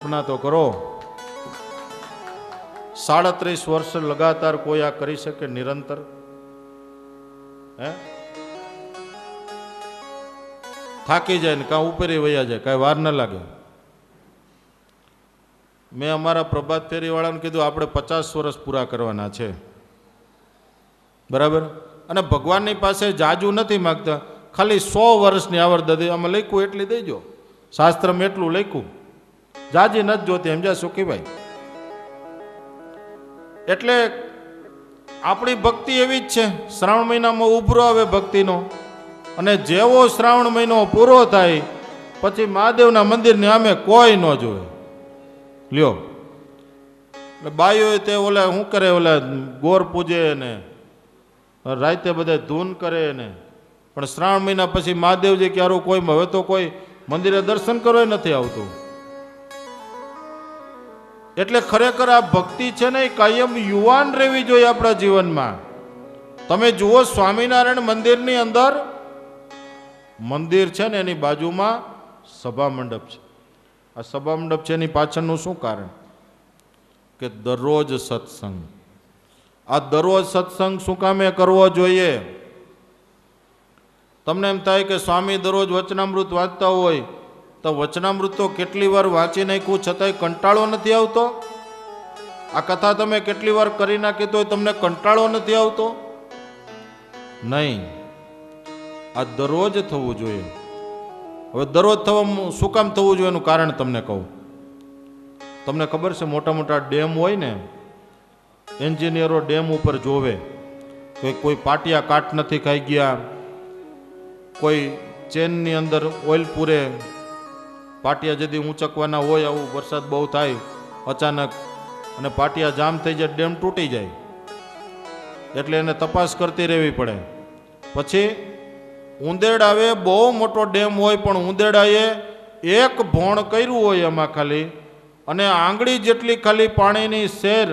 કલ્પના તો કરો, 37 વર્ષ લગાતાર કોઈ આ કરી શકે નિરંતર? હે, થાકી જાય ને કાં ઉપરી વયા જાય, કાંઈ વાર ન લાગે. મેં અમારા પ્રભાત ફેરીવાળાને કીધું આપણે 50 વર્ષ પૂરા કરવાના છે, બરાબર? અને ભગવાનની પાસે જાજુ નથી માગતા, ખાલી 100 વર્ષની આવરદા આમાં લખ્યું એટલી દેજો. શાસ્ત્રમાં એટલું લખ્યું, જાજી નથી જોતી, સમજ્યા સુખીભાઈ? એટલે આપણી ભક્તિ એવી જ છે, શ્રાવણ મહિનામાં ઉભરો આવે ભક્તિનો, અને જેવો શ્રાવણ મહિનો પૂરો થાય પછી મહાદેવના મંદિરની સામે કોઈ ન જોવે. લ્યો, એટલે બાઈઓ તે ઓલા શું કરે, ઓલા ગોર પૂજે ને રાતે બધા ધૂન કરે ને, પણ શ્રાવણ મહિના પછી મહાદેવજી ક્યારું કોઈ, હવે તો કોઈ મંદિરે દર્શન કરવા નથી આવતું. એટલે ખરેખર આ ભક્તિ છે ને એ કાયમ યુવાન રહેવી જોઈએ આપણા જીવનમાં. તમે જુઓ સ્વામિનારાયણ મંદિરની અંદર મંદિર છે ને એની બાજુમાં સભા મંડપ છે. આ સભા મંડપ છે એની પાછળનું શું કારણ? કે દરરોજ સત્સંગ. આ દરરોજ સત્સંગ શું કામે કરવો જોઈએ? તમને એમ થાય કે સ્વામી દરરોજ વચનામૃત વાંચતા હોય તો વચનામૃત તો કેટલી વાર વાંચી નાખ્યું છતાંય કંટાળો નથી આવતો? આ કથા તમે કેટલી વાર કરી નાખી તો તમને કંટાળો નથી આવતો? નહીં, આ દરરોજ થવું જોઈએ. હવે દરરોજ થવા શું કામ થવું જોઈએ એનું કારણ તમને કહું. તમને ખબર છે, મોટા મોટા ડેમ હોય ને, એન્જિનિયરો ડેમ ઉપર જોવે કે કોઈ પાટિયા કાટ નથી ખાઈ ગયા, કોઈ ચેનની અંદર ઓઇલ પૂરે, પાટિયા જદી ઊંચકવાના હોય, આવું વરસાદ બહુ થાય અચાનક અને પાટિયા જામ થઈ જાય, ડેમ તૂટી જાય, એટલે એને તપાસ કરતી રહેવી પડે. પછી ઉંદેડાએ બહુ મોટો ડેમ હોય પણ ઉંદેડાએ એક ભોણ કર્યું હોય એમાં ખાલી, અને આંગળી જેટલી ખાલી પાણીની શેર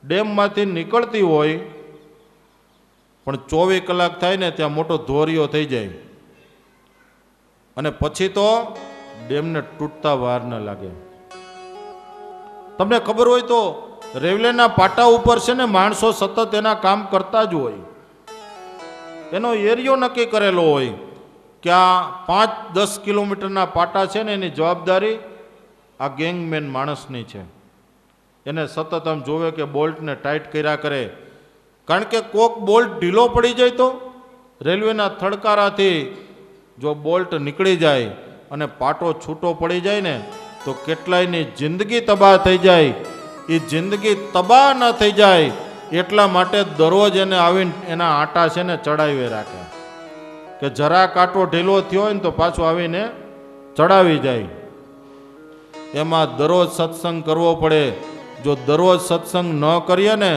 ડેમમાંથી નીકળતી હોય, પણ 24 કલાક થાય ને ત્યાં મોટો ધોરિયો થઈ જાય, અને પછી તો ડેમને તૂટતા વાર ન લાગે. તમને ખબર હોય તો રેલવેના પાટા ઉપર છે ને માણસો સતત એના કામ કરતા જ હોય. એનો એરિયો નક્કી કરેલો હોય કે આ 5-10 કિલોમીટરના પાટા છે ને એની જવાબદારી આ ગેંગમેન માણસની છે. એને સતત આમ જોવે કે બોલ્ટને ટાઈટ કર્યા કરે, કારણ કે કોક બોલ્ટ ઢીલો પડી જાય તો રેલવેના થડકારાથી જો બોલ્ટ નીકળી જાય અને પાટો છૂટો પડી જાય ને તો કેટલાયની જિંદગી તબાહ થઈ જાય. એ જિંદગી તબાહ ન થઈ જાય એટલા માટે દરરોજ એને આવીને એના આટા છે ને ચડાવી રાખે, કે જરા કાંટો ઢીલો થયો હોય ને તો પાછો આવીને ચડાવી જાય. એમાં દરરોજ સત્સંગ કરવો પડે. જો દરરોજ સત્સંગ ન કરીએ ને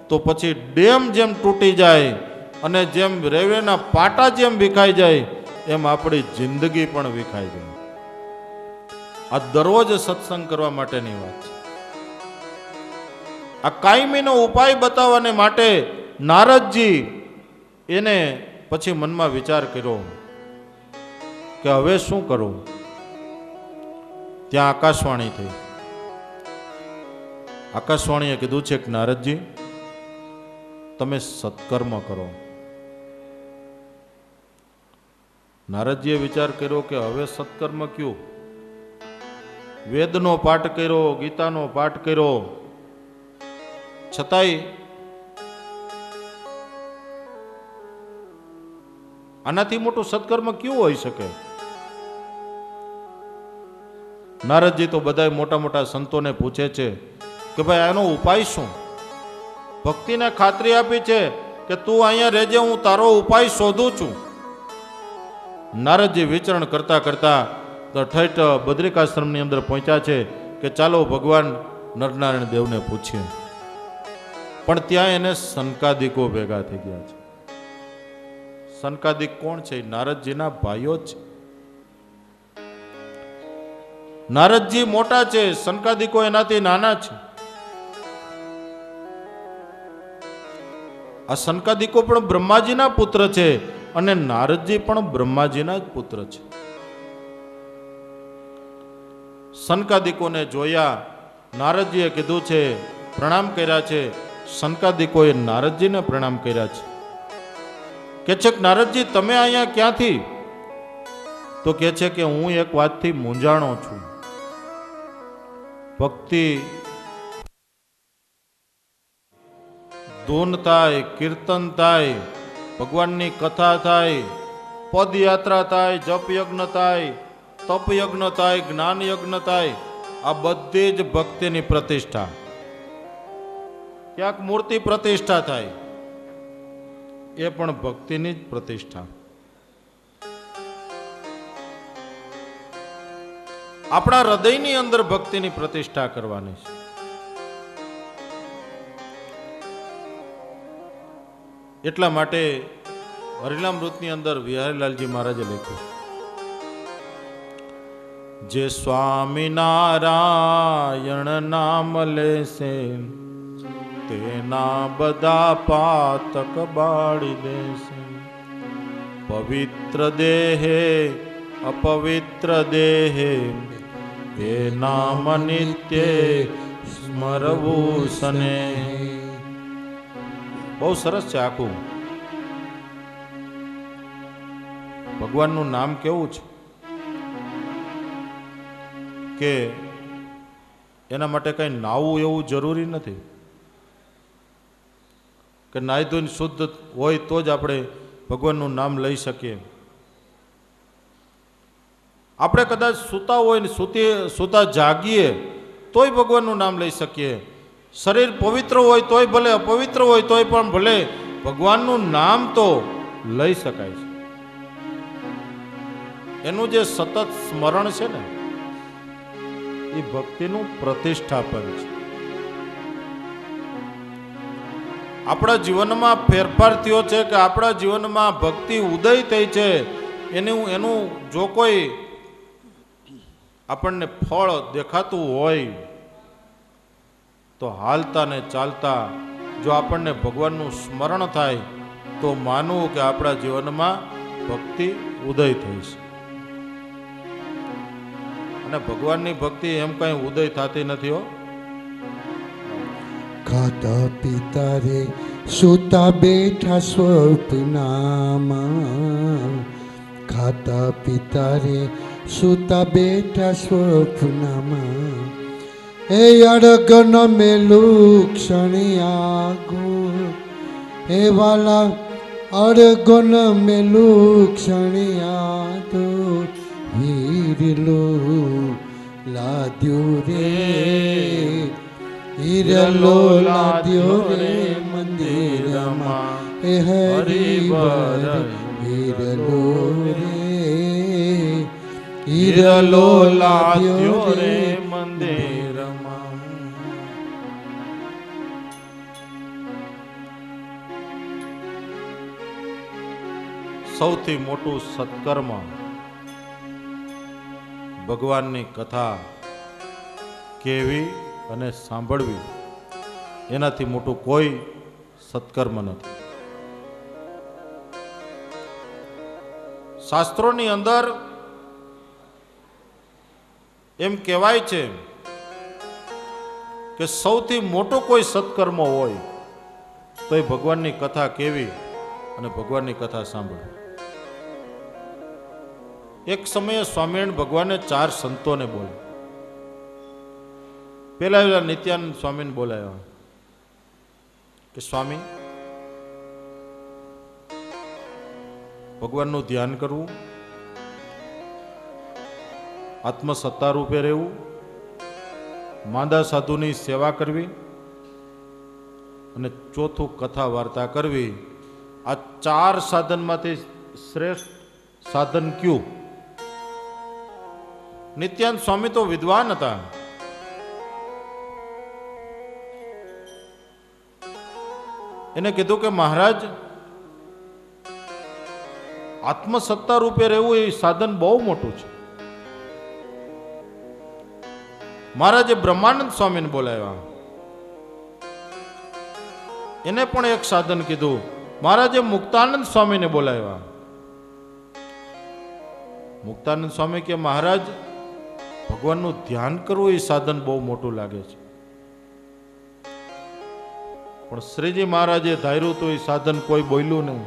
તો પછી ડેમ જેમ તૂટી જાય અને જેમ રેલવેના પાટા જેમ વિખાઈ જાય એમ આપણી જિંદગી પણ વિખાઈ જાય. આ દરરોજ સત્સંગ કરવા માટેની વાત છે. આ કાયમીનો ઉપાય બતાવવાને માટે નારદજી એને પછી મનમાં વિચાર કર્યો કે હવે શું કરું. ત્યાં આકાશવાણી થઈ. આકાશવાણીએ કીધું છે કે નારદજી તમે સત્કર્મ કરો. નારદજીએ વિચાર કર્યો કે હવે સત્કર્મ ક્યું? વેદનો પાઠ કર્યો, ગીતાનો પાઠ કર્યો, છતાંય આનાથી મોટું સત્કર્મ ક્યું હોઈ શકે? નારદજી તો બધા મોટા મોટા સંતોને પૂછે છે કે ભાઈ આનો ઉપાય શું? ભક્તિને ખાતરી આપી છે કે તું અહીંયા રહેજે, હું તારો ઉપાય શોધું છું. નારદજી વિચરણ કરતા કરતા ઠઠ બદ્રિકાશ્રમની અંદર પહોંચ્યા છે કે ચાલો ભગવાન નરનારાયણ દેવને પૂછીએ. પણ ત્યાં એને સનકાદિકો ભેગા થઈ ગયા છે. સનકાદિક કોણ છે? નારદજીના ભાઈઓ જ છે. નારદજી મોટા છે, સનકાદિકો એનાથી નાના છે. આ સનકાદિકો પણ બ્રહ્માજીના પુત્ર છે અને નારદજી પણ બ્રહ્માજીના જ પુત્ર છે. સનકાદિકોને જોયા, નારદજીએ કીધું છે, પ્રણામ કર્યા છે. સનકાદિકોએ નારદજીને પ્રણામ કર્યા છે. કે છે કે નારદજી તમે અહીંયા ક્યાંથી? તો કે છે કે હું એક વાતથી મૂંઝાણો છું. ભક્તિ ધૂન થાય, કીર્તન થાય, ભગવાનની કથા થાય, પદયાત્રા થાય, જપ યજ્ઞ થાય, તપ યજ્ઞ થાય, જ્ઞાન યજ્ઞ થાય, આ બધી જ ભક્તિની પ્રતિષ્ઠા. ક્યાંક મૂર્તિ પ્રતિષ્ઠા થાય, એ પણ ભક્તિની જ પ્રતિષ્ઠા. આપણા હૃદયની અંદર ભક્તિની પ્રતિષ્ઠા કરવાની છે. એટલા માટે હરિનામૃતની અંદર વિહારીલાલજી મહારાજે લખ્યું, જે સ્વામિનારાયણ નામ લેશે તેના બધા પાતક બાળી દેશે. પવિત્ર દેહે અપવિત્ર દેહે એ નામ નિત્ય સ્મરવું સને. બહુ સરસ છે આખું. ભગવાનનું નામ કેવું છે કે એના માટે કઈ નાવું એવું જરૂરી નથી કે નાહી ધોઈને શુદ્ધ હોય તો જ આપણે ભગવાનનું નામ લઈ શકીએ. આપણે કદાચ સૂતા હોય ને સૂતા જાગીએ તોય ભગવાનનું નામ લઈ શકીએ. શરીર પવિત્ર હોય તોય ભલે, અપવિત્ર હોય તોય પણ ભલે, ભગવાનનું નામ તો લઈ શકાય છે. એનું જે સતત સ્મરણ છે ને એ ભક્તિનું પ્રતિષ્ઠાપન છે. આપણા જીવનમાં ફેરફાર થયો છે કે આપણા જીવનમાં ભક્તિ ઉદય થઈ છે, એનું જો કોઈ આપણને ફળ દેખાતું હોય તો હાલતા ને ચાલતા જો આપણને ભગવાનનું સ્મરણ થાય તો માનવું કે આપણા જીવનમાં ભક્તિ ઉદય થઈ છે. અને ભગવાનની ભક્તિ એમ કઈ ઉદય થતી નથી હો. ખાતા પિતા રે સુતા બેઠા સ્વપ્નમાં, ખાતા પિતા રે સુતા બેઠા સ્વપ્નમાં, એ અડગન મેલું ક્ષણી આગો, એ વાલા અડગન મેલું ક્ષણી આતો, હીરલો લાદ્યો રે, હીરલો લાદ્યો રે મંદિરમાં, એ હરિવર હીરલો રે, હીરલો લાદ્યો રે મંદિરમાં. સૌથી મોટું સત્કર્મ ભગવાનની કથા કેવી અને સાંભળવી, એનાથી મોટું કોઈ સત્કર્મ નથી. શાસ્ત્રોની અંદર એમ કહેવાય છે કે સૌથી મોટો કોઈ સત્કર્મ હોય તો એ ભગવાનની કથા કેવી અને ભગવાનની કથા સાંભળવી. એક સમયે સ્વામિનારાયણ ભગવાને 4 સંતોને બોલ્યા. પેલા નિત્યાનંદ સ્વામીને બોલાવ્યા કે સ્વામી, ભગવાનનું ધ્યાન કરવું, આત્મસત્તા રૂપે રહેવું, માંદા સાધુની સેવા કરવી અને ચોથું કથા વાર્તા કરવી, આ 4 સાધનમાંથી શ્રેષ્ઠ સાધન કયું? નિત્યાનંદ સ્વામી તો વિદ્વાન હતા. એને કીધું કે મહારાજ, આત્મસત્તા રૂપે રહેવું એ સાધન બહુ મોટું છે. મહારાજે બ્રહ્માનંદ સ્વામીને બોલાવ્યા. એને પણ એક સાધન કીધું. મહારાજે મુક્તાનંદ સ્વામીને બોલાવ્યા. મુક્તાનંદ સ્વામી કે મહારાજ, ભગવાનનું ધ્યાન કરવું એ સાધન બહુ મોટું લાગે છે, પણ શ્રીજી મહારાજે ધાર્યું તો એ સાધન કોઈ બોલ્યું નહીં.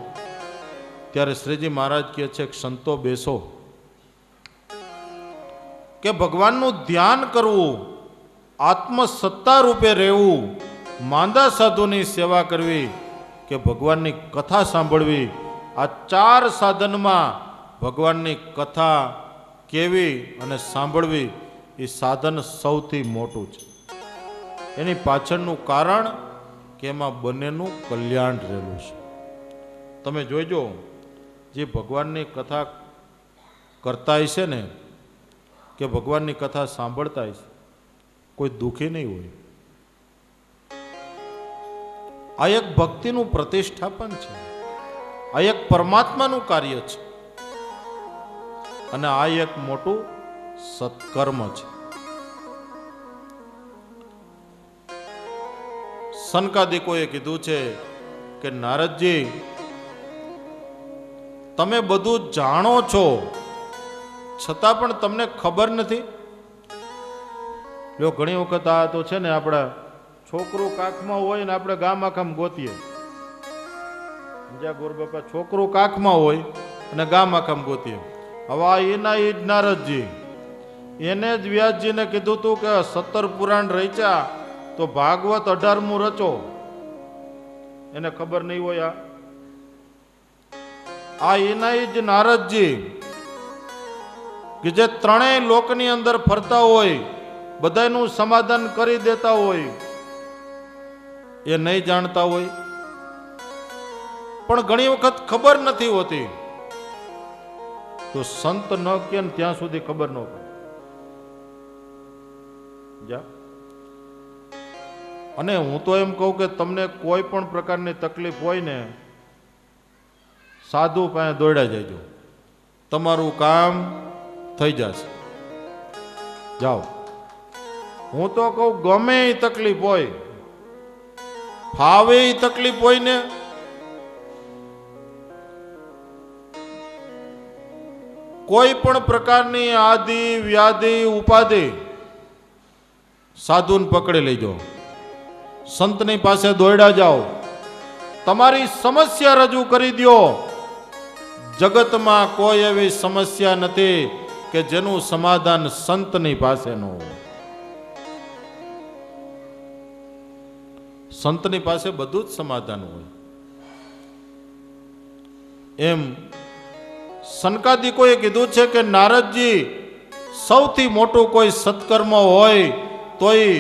ત્યારે શ્રીજી મહારાજ કહે છે કે સંતો બેસો, કે ભગવાનનું ધ્યાન કરવું, આત્મસત્તા રૂપે રહેવું, માંદા સાધુની સેવા કરવી કે ભગવાનની કથા સાંભળવી, આ 4 સાધનમાં ભગવાનની કથા કેવી અને સાંભળવી એ સાધન સૌથી મોટું છે. એની પાછળનું કારણ કે એમાં બંનેનું કલ્યાણ રહેલું છે. તમે જોઈજો, જે ભગવાનની કથા કરતા હશે ને, કે ભગવાનની કથા સાંભળતા હશે, કોઈ દુઃખી નહીં હોય. આ એક ભક્તિનું પ્રતિષ્ઠાપન છે, આ એક પરમાત્માનું કાર્ય છે, અને આ એક મોટું સત્કર્મ છે. સનકાદિકોએ કીધું છે કે નારદજી, તમે બધું જાણો છો છતાં પણ તમને ખબર નથી. જો ઘણી વખત આ તો છે ને, આપણા છોકરું કાખમાં હોય ને આપણે ગામ આખામ ગોતીએ. જ્યાં ગોરબાપા છોકરું કાખમાં હોય અને ગામ આખામ ગોતીએ. હવે આ એના એ જ નારદજી, એને જ વ્યાસજીને કીધું હતું કે 17 પુરાણ રચ્યા તો ભાગવત 18મું રચો. એને ખબર નહીં હોય. આ એના એ જ નારદજી કે જે 3 લોકની અંદર ફરતા હોય, બધાનું સમાધાન કરી દેતા હોય, એ નહીં જાણતા હોય. પણ ઘણી વખત ખબર નથી હોતી, તો સંત ન કે ત્યાં સુધી ખબર ન પડે. અને હું તો એમ કહું કે તમને કોઈ પણ પ્રકારની તકલીફ હોય ને, સાધુ પાસે દોડ્યા જજો, તમારું કામ થઈ જશે. જાઓ. હું તો કહું, ગમે એ તકલીફ હોય, ફાવે એ તકલીફ હોય ને, કોઈ પણ પ્રકારની આદિ વ્યાધિ ઉપાધિ, સાધુને પકડી લેજો, સંતની પાસે દોડ્યા જાઓ, તમારી સમસ્યા રજૂ કરી દો. જગતમાં કોઈ એવી સમસ્યા નથી કે જેનું સમાધાન સંતની પાસે ન હોય. સંતની પાસે બધું જ સમાધાન હોય. એમ સનકાદિકોએ કીધું છે કે નારદજી, સૌથી મોટું કોઈ સત્કર્મ હોય તોય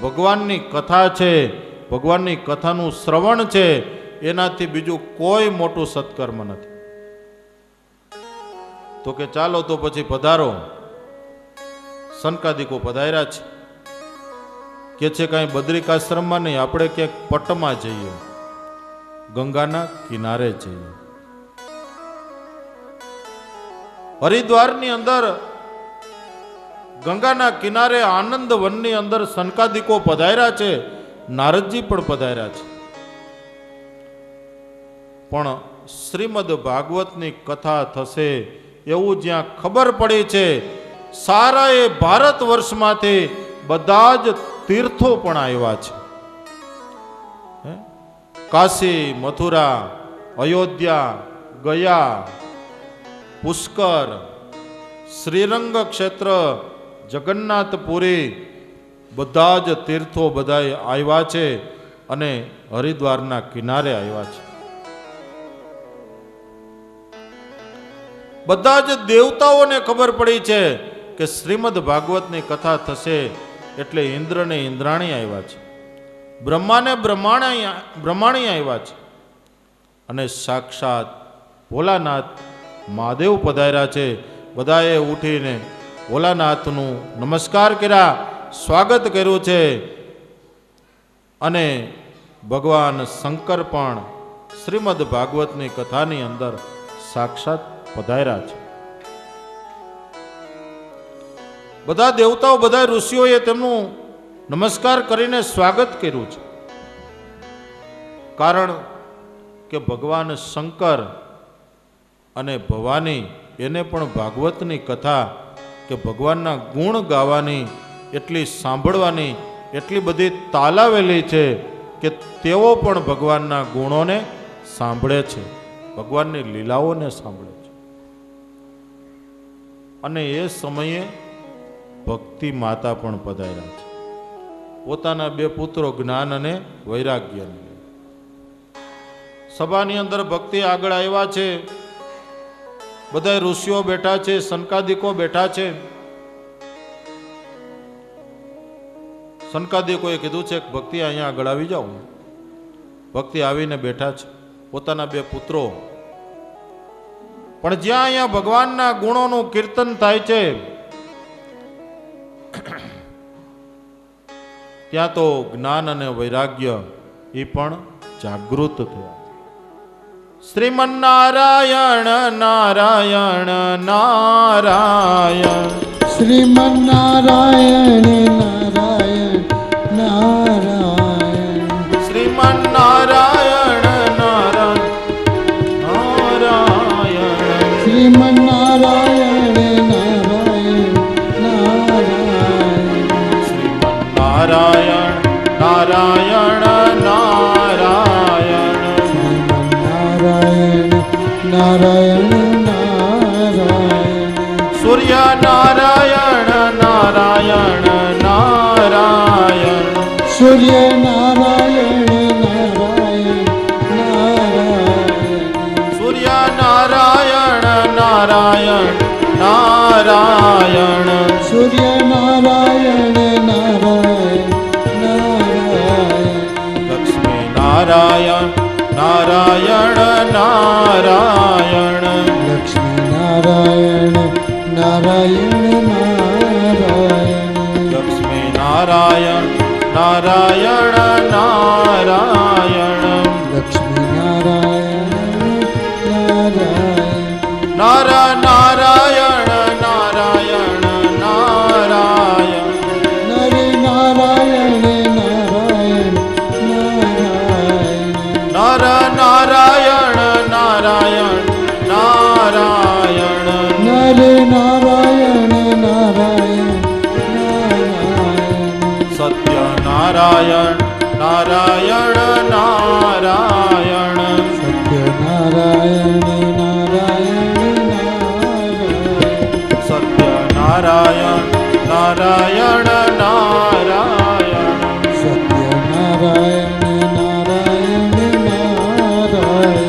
ભગવાનની કથા છે, ભગવાનની કથાનું શ્રવણ છે, એનાથી બીજું કોઈ મોટું સત્કર્મ નથી. તો કે ચાલો તો પછી પધારો. સનકાદિકો પધાર્યા છે. કે છે કાંઈ બદ્રિકાશ્રમમાં નહીં, આપણે ક્યાંક પટમાં જઈએ, ગંગાના કિનારે જઈએ. હરિદ્વારની અંદર ગંગાના કિનારે આનંદ વનની અંદર સનકાદિકો પધાર્યા છે, નારદજી પણ પધાર્યા છે. પણ શ્રીમદ ભાગવતની કથા થશે એવું જ્યાં ખબર પડી છે, સારા એ ભારત વર્ષમાંથી બધા જ તીર્થો પણ આવ્યા છે. કાશી, મથુરા, અયોધ્યા, ગયા, પુષ્કર, શ્રીરંગ ક્ષેત્ર, જગન્નાથપુરી, બધા જ તીર્થો બધા આવ્યા છે અને હરિદ્વારના કિનારે આવ્યા છે. બધા જ દેવતાઓને ખબર પડી છે કે શ્રીમદ ભાગવતની કથા થશે, એટલે ઇન્દ્રને ઇન્દ્રાણી આવ્યા છે, બ્રહ્માને બ્રહ્માણી આવ્યા છે, અને સાક્ષાત ભોલાનાથ મહાદેવ પધાર્યા છે. બધાએ ઉઠીને ભોલાનાથનું નમસ્કાર કર્યા, સ્વાગત કર્યું છે. અને ભગવાન શંકર પણ શ્રીમદ ભાગવતની કથાની અંદર સાક્ષાત પધાર્યા છે. બધા દેવતાઓ, બધા ઋષિઓએ તેમનું નમસ્કાર કરીને સ્વાગત કર્યું છે. કારણ કે ભગવાન શંકર અને ભવાની એને પણ ભાગવતની કથા કે ભગવાનના ગુણ ગાવાની, એટલી સાંભળવાની એટલી બધી તાલાવેલી છે કે તેઓ પણ ભગવાનના ગુણોને સાંભળે છે, ભગવાનની લીલાઓને સાંભળે છે. અને એ સમયે ભક્તિ માતા પણ પધાર્યા છે, પોતાના બે પુત્રો જ્ઞાન અને વૈરાગ્યને. સભાની અંદર ભક્તિ આગળ આવ્યા છે, બધા ઋષિઓ બેઠા છે, સનકાદિકો બેઠા છે. સનકાદિકોએ કીધું છે કે ભક્તિ અહીંયા આગળ આવી જાઓ. ભક્તિ આવીને બેઠા છે, પોતાના બે પુત્રો. પણ જ્યાં અહીંયા ભગવાનના ગુણોનું કીર્તન થાય છે ત્યાં તો જ્ઞાન અને વૈરાગ્ય એ પણ જાગૃત થયા. શ્રીમન નારાયણ નારાયણ નારાયણ, શ્રીમન નારાયણ નારાયણ નારાયણ, શ્રીમન નારાયણ નારાયણ નારાયણ, શ્રીમન નારાયણ નારાયણ નારાયણ, શ્રીમન નારાયણ નારાયણ નારાયણ, શ્રીમન નારાયણ નારાયણ નારાયણ, સૂર્ય નારાયણ નારાયણ નારાયણ, સૂર્ય નારાયણ નારાયણ નારાયણ, સૂર્ય નારાયણ નારાયણ નારાયણ, સૂર્ય નારાયણ નારાયણ નારાયણ, લક્ષ્મી નારાયણ નારાયણ નારાયણ, લક્ષ્મી નારાયણ નારાયણ નારાયણ, લક્ષ્મી નારાયણ નારાયણ નારાયણ, લક્ષ્મી નારાયણ નારાયણ, નાર નારાયણ નારાયણ નારાયણ, નર નારાયણ નારાયણ નારાયણ, નર નારાયણ નારાયણ નારાયણ, નર નારાયણ નારાયણ નારાયણ, સત્ય નારાયણ નારાયણ નારાયણ, સત્ય નારાયણ નારાયણ નારાયણ, સત્ય નારાયણ નારાયણ નારાયણ, સત્ય નારાયણ નારાયણ નારાયણ,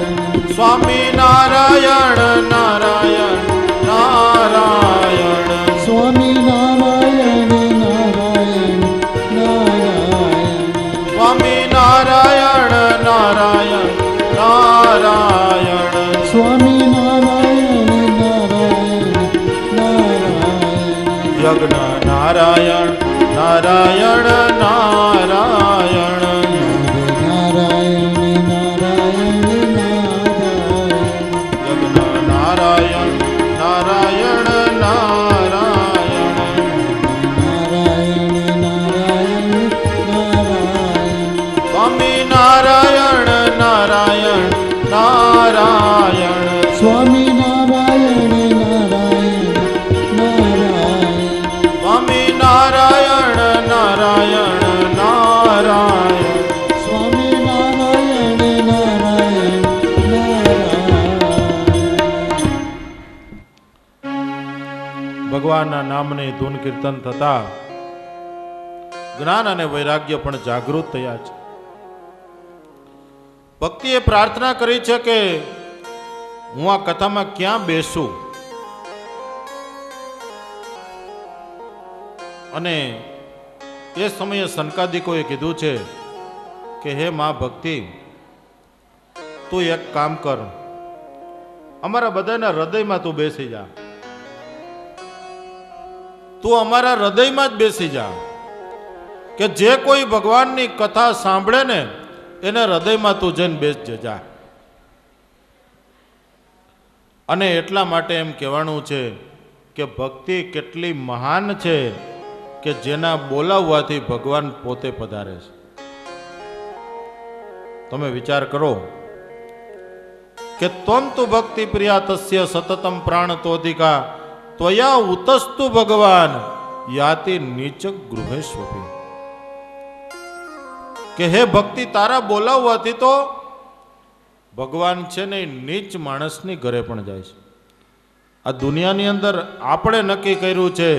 સ્વામી નારાયણ નારાયણ નારાયણ, સ્વામી નારાયણ નારાયણ નારાયણ, સ્વામી નારાયણ નારાયણ નારાયણ, સ્વામી નારાયણ નારાયણ નારાયણ, યજ્ઞ નારાયણ નારાયણ નારાયણ, નારાયણ નારાયણ નારાયણ, યજ્ઞ નારાયણ નારાયણ નારાયણ, નારાયણ નારાયણ નારાયણ, સ્વામી નારાયણ નારાયણ નારાયણ, સ્વામી નારાયણ નારાયણ નારાયણ, સ્વામી નારાયણ નારાયણ નારાયણ, સ્વામી નારાયણ નારાયણ નારાયણ. ભગવાનના નામની ધૂન કીર્તન થતા જ્ઞાન અને વૈરાગ્ય પણ જાગૃત થયા છે. ભક્તિએ પ્રાર્થના કરી છે કે હું આ કથામાં ક્યાં બેસું, અને એ સમયે સનકાદિકોએ કીધું છે કે હે માં ભક્તિ, તું એક કામ કર, અમારા બધાના હૃદયમાં તું બેસી જા, તું અમારા હૃદયમાં જ બેસી જા, કે જે કોઈ ભગવાનની કથા સાંભળે ને એને હૃદયમાં તું જઈને બેસજે જા. અને એટલા માટે એમ કહેવાનું છે કે ભક્તિ કેટલી મહાન છે કે જેના બોલાવવાથી ભગવાન પોતે પધારે છે. તમે વિચાર કરો કે ત્વમ તુ ભક્તિ પ્રિયા તસ્ય સતતમ પ્રાણ તોધિકા ત્વયા ઉતસ્તુ ભગવાન યાતિ નીચ ગૃહેશ્વપી. કે હે ભક્તિ, તારા બોલાવવાથી તો ભગવાન છે ને એ નીચ માણસની ઘરે પણ જાય છે. આ દુનિયાની અંદર આપણે નક્કી કર્યું છે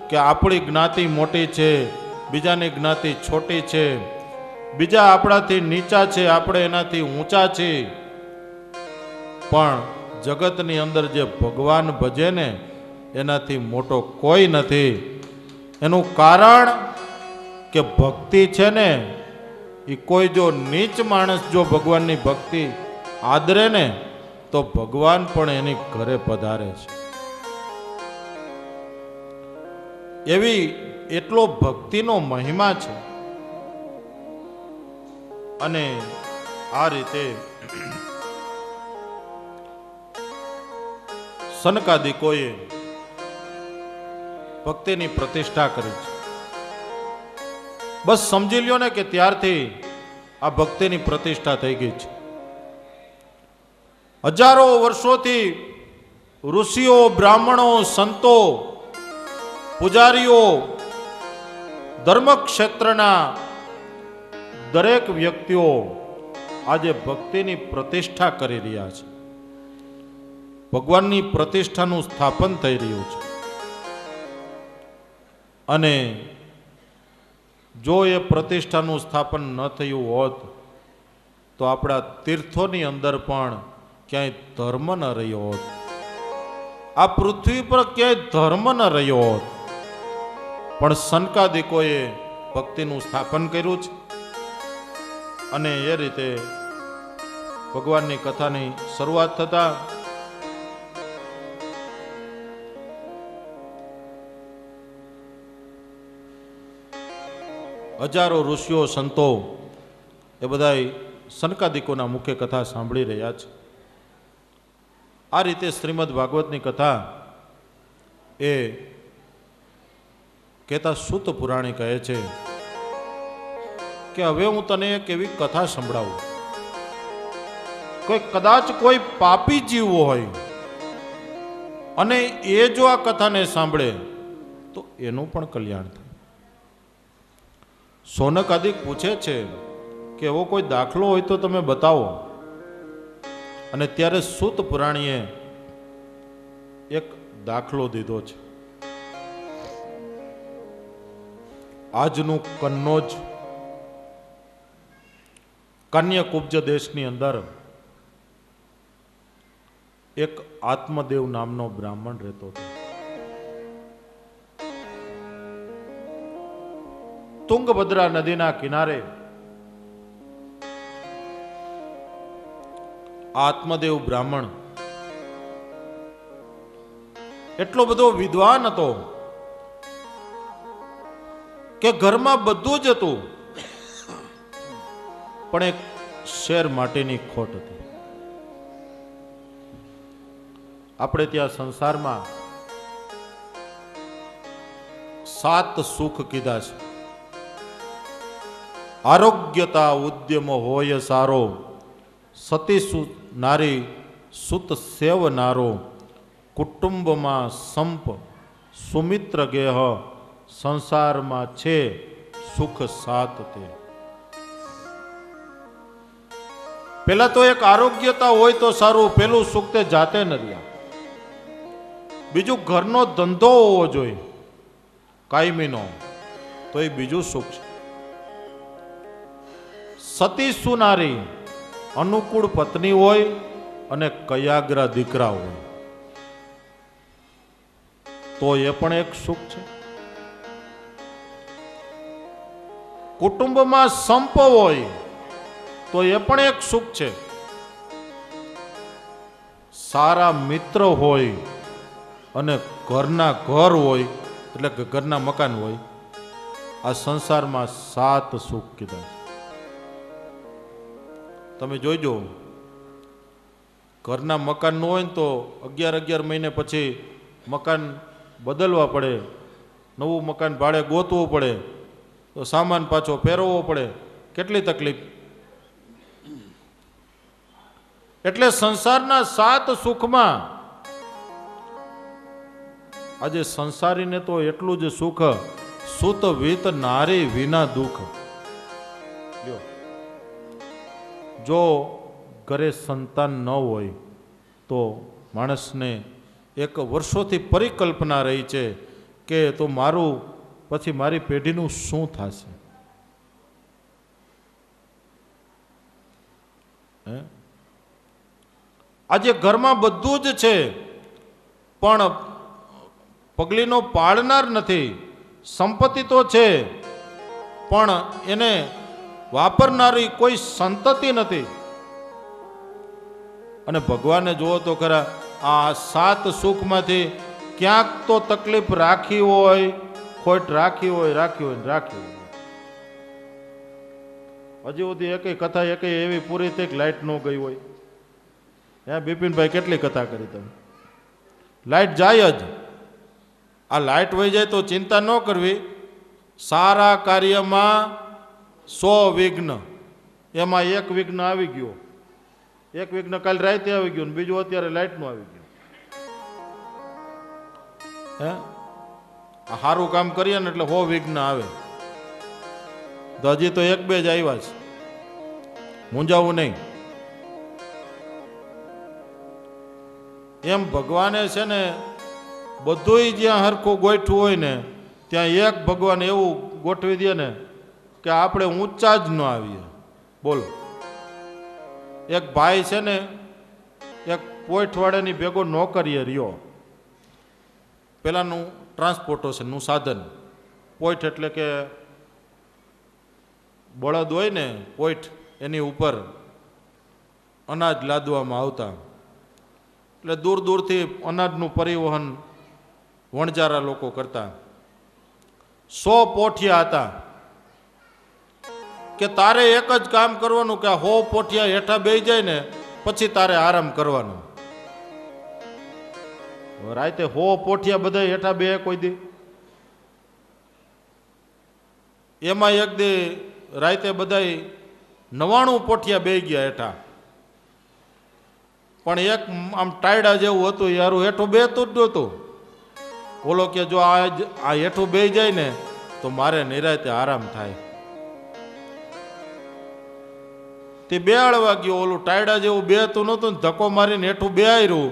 કે આપણી જ્ઞાતિ મોટી છે, બીજાની જ્ઞાતિ છોટી છે, બીજા આપણાથી નીચા છે, આપણે એનાથી ઊંચા છીએ. પણ જગતની અંદર જે ભગવાન ભજે ને એનાથી મોટો કોઈ નથી. એનું કારણ કે ભક્તિ છે ને એ કોઈ જો નીચ માણસ જો ભગવાનની ભક્તિ આદરે ને તો ભગવાન પણ એની ઘરે પધારે છે. એવી એટલો ભક્તિનો મહિમા છે. અને આ રીતે સનકાદિકોએ ભક્તિની પ્રતિષ્ઠા કરી છે. બસ સમજી લ્યો ને કે ત્યારથી આ ભક્તિની પ્રતિષ્ઠા થઈ ગઈ છે. હજારો વર્ષોથી ઋષિઓ, બ્રાહ્મણો, સંતો, પૂજારીઓ, ધર્મક્ષેત્રના દરેક વ્યક્તિઓ આજે ભક્તિની પ્રતિષ્ઠા કરી રહ્યા છે. ભગવાનની પ્રતિષ્ઠાનું સ્થાપન થઈ રહ્યું છે. અને જો એ પ્રતિષ્ઠાનું સ્થાપન ન થયું હોત તો આપણા તીર્થોની અંદર પણ ક્યાંય ધર્મ ન રહ્યો હોત. આ પૃથ્વી પર ક્યાંય ધર્મ ન રહ્યો હોત. પણ સનકાદિકોએ ભક્તિનું સ્થાપન કર્યું છે. અને એ રીતે ભગવાનની કથાની શરૂઆત થતા હજારો ઋષિઓ, સંતો એ બધાય સનકાદિકોના મુખ્ય કથા સાંભળી રહ્યા છે. આ રીતે શ્રીમદ ભાગવતની કથા એ કહેતા સૂત પુરાણી કહે છે કે હવે હું તને એક એવી કથા સંભળાવું. કદાચ કોઈ પાપી જીવ હોય અને એ જો આ કથાને સાંભળે તો એનું પણ કલ્યાણ થાય. સોનકાદિક પૂછે છે કે એવો કોઈ દાખલો હોય તો તમે બતાવો. અને ત્યારે સૂત પુરાણીએ એક દાખલો દીધો છે. આજનું કન્નોજ કાન્યકુબ્જ દેશની અંદર એક આત્મદેવ નામનો બ્રાહ્મણ રહેતો હતો. તુંગભદ્રા નદીના કિનારે આત્મદેવ બ્રાહ્મણ એટલો બધો વિદ્વાન હતો કે ઘરમાં બધું જ હતું, પણ એક શેર માટેની ખોટ હતી. આપણે ત્યાં સંસારમાં 7 સુખ કીધા છે. આરોગ્યતા ઉદ્યમ હોય સારો, સતી નારી સુત સેવનારો, કુટુંબમાં સંપ સુમિત્ર ગેહ, સંસારમાં છે સુખ 7 તે. પેલા તો એક આરોગ્યતા હોય તો સારું, પેલું સુખ તે જાતે ન રહ્યા. બીજું ઘરનો ધંધો હોવો જોઈએ કાયમીનો, તો એ બીજું સુખ છે. સતી સુનારી અનુકૂળ પત્ની હોય અને કયાગ્રા દીકરા હોય તો એ પણ એક સુખ છે. કુટુંબમાં સંપ હોય તો એ પણ એક સુખ છે. સારા મિત્ર હોય અને ઘરના ઘર હોય, એટલે કે ઘરના મકાન હોય. આ સંસારમાં 7 સુખ કીધા. તમે જોઈજો, ઘરના મકાન ન હોય ને તો 11 મહિને પછી મકાન બદલવા પડે, નવું મકાન ભાડે ગોતવું પડે, તો સામાન પાછો ફેરવવો પડે, કેટલી તકલીફ. એટલે સંસારના 7 સુખમાં આજે સંસારીને તો એટલું જ સુખ, સુત વિત નારી વિના દુઃખ. જો ઘરે સંતાન ન હોય તો માણસને એક વર્ષોથી પરિકલ્પના રહી છે કે તો મારું પછી મારી પેઢીનું શું થશે. આજે ઘરમાં બધું જ છે પણ પગલીનો પાળનાર નથી. સંપત્તિ તો છે પણ એને વાપરનારી કોઈ સંતતિ નથી. અને ભગવાને જુઓ તો ખરા, આ 7 સુખમાંથી ક્યાંક તો તકલીફ રાખી હોય, ખોટ રાખી હોય. હજી સુધી એકેય કથા એકેય એવી પૂરી થઈ લાઈટ ન ગઈ હોય. હે બિપિનભાઈ, કેટલી કથા કરી તમે? લાઈટ જાય જ. આ લાઈટ વહી જાય તો ચિંતા ન કરવી. સારા કાર્યમાં 100 વિઘ્ન, એમાં 1 વિઘ્ન આવી ગયો. 1 વિઘ્ન કાલ રાતે આવી ગયું, બીજું અત્યારે લાઈટનું આવી ગયું. હે સારું કામ કરીએ ને એટલે 100 વિઘ્ન આવે. તો હજી તો 1-2 જ આવ્યા છે. મૂંઝાવું નહીં. એમ ભગવાને છે ને બધુંય જ્યાં હરખું ગોઠવું હોય ને ત્યાં એક ભગવાન એવું ગોઠવી દે ને કે આપણે ઊંચા જ ન આવીએ. બોલો, એક ભાઈ છે ને એક પોઈઠવાડાની ભેગો નોકરીએ રહ્યો. પેલાનું ટ્રાન્સપોર્ટેશનનું સાધન. પોઈઠ એટલે કે બળદ હોય ને પોઈઠ, એની ઉપર અનાજ લાદવામાં આવતા. એટલે દૂર દૂરથી અનાજનું પરિવહન વણજારા લોકો કરતા. 100 પોઠિયા હતા કે તારે એક જ કામ કરવાનું કે 100 પોઠિયા હેઠા બેસી જાય ને પછી તારે આરામ કરવાનો. રાતે 100 પોઠિયા બધા હેઠા બે કોઈ દી? એમાં એક દી રાતે બધા 99 પોઠિયા બે ગયા હેઠા. પણ એક આમ ટાયડા જેવું હતું, યારું હેઠું બેતું જ નહોતું. બોલો કે જો આ હેઠું બે જાય ને તો મારે નિરાતે આરામ થાય. તે 2 વાગ્યો. ઓલું ટાયડા જેવું બેતું નહોતું ને ધક્કો મારીને હેઠું બે આવ્યું.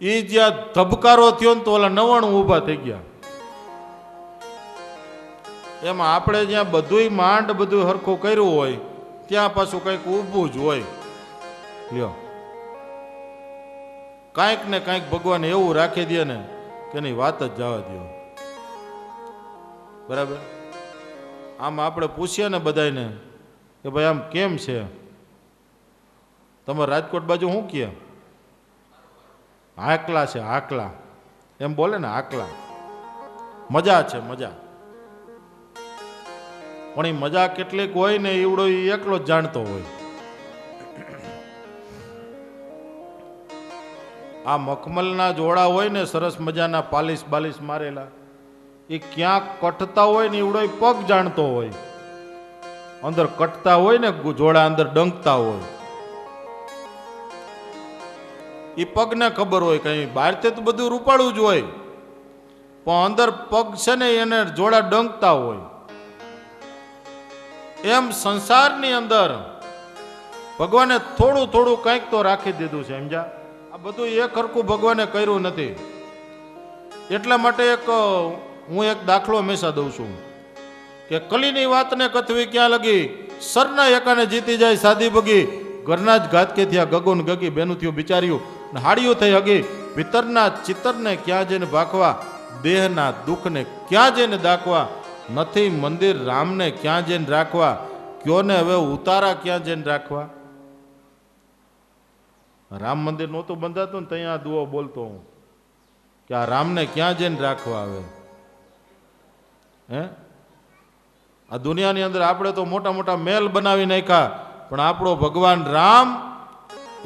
એ જ્યાં ધબકારો થયો ને તો ઓલા 99 ઊભા થઈ ગયા. એમાં આપણે જ્યાં બધુંય માંડ બધું હરખું કર્યું હોય ત્યાં પાછું કંઈક ઊભું જ હોય. લ્યો, કાંઈક ને કાંઈક ભગવાન એવું રાખી દે ને કે એની વાત જ જવા દો. બરાબર? આમ આપણે પૂછીએ ને બધાને કે ભાઈ આમ કેમ છે, તમારે રાજકોટ બાજુ શું કહે? હાકલા છે, હાકલા એમ બોલે ને, હાકલા. મજા છે, મજા. પણ એ મજા કેટલીક હોય ને એવડો એકલો જ જાણતો હોય. આ મખમલના જોડા હોય ને સરસ મજાના પાલિશ બાલિશ મારેલા, એ ક્યાંક કટતા હોય ને એવડો પગ જાણતો હોય. અંદર કટતા હોય ને જોડા, અંદર ડંકતા હોય. એ પગને ખબર હોય. કઈ બહારથી તો બધું રૂપાળું જ હોય પણ અંદર પગ છે ને એને જોડા ડંકતા હોય. એમ સંસારની અંદર ભગવાને થોડું થોડું કંઈક તો રાખી દીધું છે. સમજા? આ બધું એક હરખું ભગવાને કર્યું નથી. એટલા માટે હું એક દાખલો હંમેશા દઉં છું કે કલીની વાતને કથવી ક્યાં લગી, સરના એકાને જીતી જાય સાદી બગી. ઘરના જ ઘાતકે થયા ગગોન ગગી, બેનું થયું બિચાર્યું હાડિયું થઈ હગી. ભીતરના ચિત્તરને ક્યાં જઈને ભાખવા, દેહના દુઃખને ક્યાં જઈને દાખવા. નથી મંદિર રામને ક્યાં જઈને રાખવા, કયો ને હવે ઉતારા ક્યાં જઈને રાખવા. રામ મંદિર નહોતું બંધાતું ને ત્યાં દુઓ બોલતો હું કે આ રામને ક્યાં જઈને રાખવા. હવે હે આ દુનિયાની અંદર આપણે તો મોટા મોટા મહેલ બનાવી નાખ્યા પણ આપણો ભગવાન રામ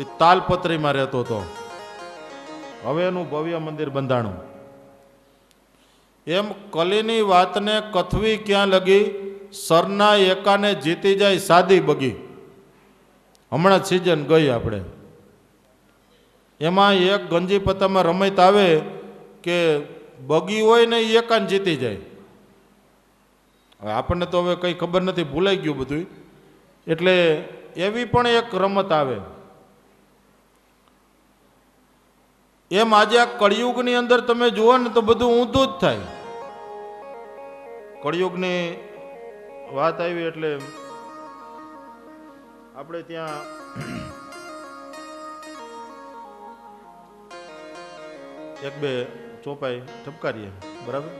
એ તાલપત્રીમાં રહેતો હતો. હવે એનું ભવ્ય મંદિર બંધાણું. એમ કલીની વાતને કથવી ક્યાં લગી, સરના એકાને જીતી જાય સાદી બગી. હમણાં જ સિઝન ગઈ આપણે. એમાં એક ગંજી પત્તામાં રમત આવે કે બગી હોય ને એ એકાંત જીતી જાય. હવે આપણને તો હવે કંઈ ખબર નથી, ભૂલાઈ ગયું બધું. એટલે એવી પણ એક રમત આવે. એમ આજે આ કળિયુગની અંદર તમે જુઓ ને તો બધું ઊંધું જ થાય. કળિયુગની વાત આવી એટલે આપણે ત્યાં એક બે ચોપાઈ ઠપકારીએ, બરાબર.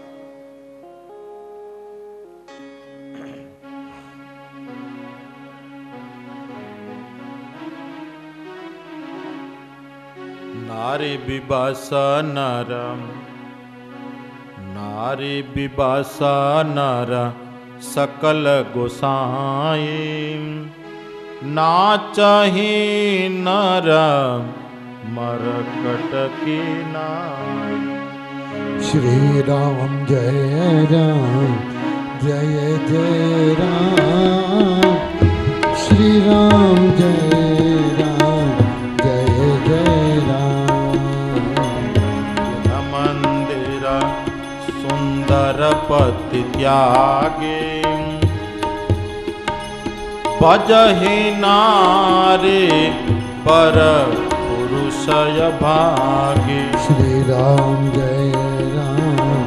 નારી બિબાસા નરમ, નારી બિબાસા નર સકલ ગોસાઈ, નાચહી નર મરકટ કી નાઈ. શ્રી રામ જય રામ જય જય રામ, શ્રી રામ જય રામ જય જય રામ. મંદિર સુંદર પતિ ત્યાગે, ભજહી નારી પર પુરુષય ભાગે. શ્રી રામ જય રામ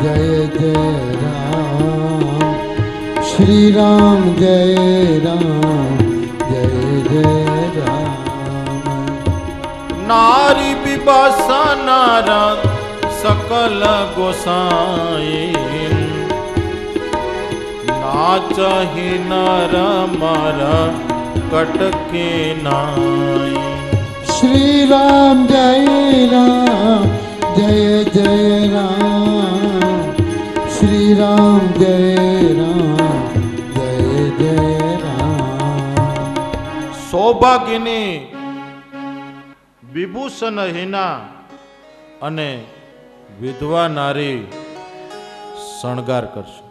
જય જય રામ, શ્રી રામ જય રામ જય જય રામ. નારી બિબાસા નર સકલ ગોસાઈ, નાચહી નર મર કટકે નાઈ. શ્રી રામ જય રામ જય જય રામ, શ્રી રામ જય રામ જય જય રામ. સૌભાગ્યની વિભૂષણહીના અને વિધવા નારી શણગાર કરશે.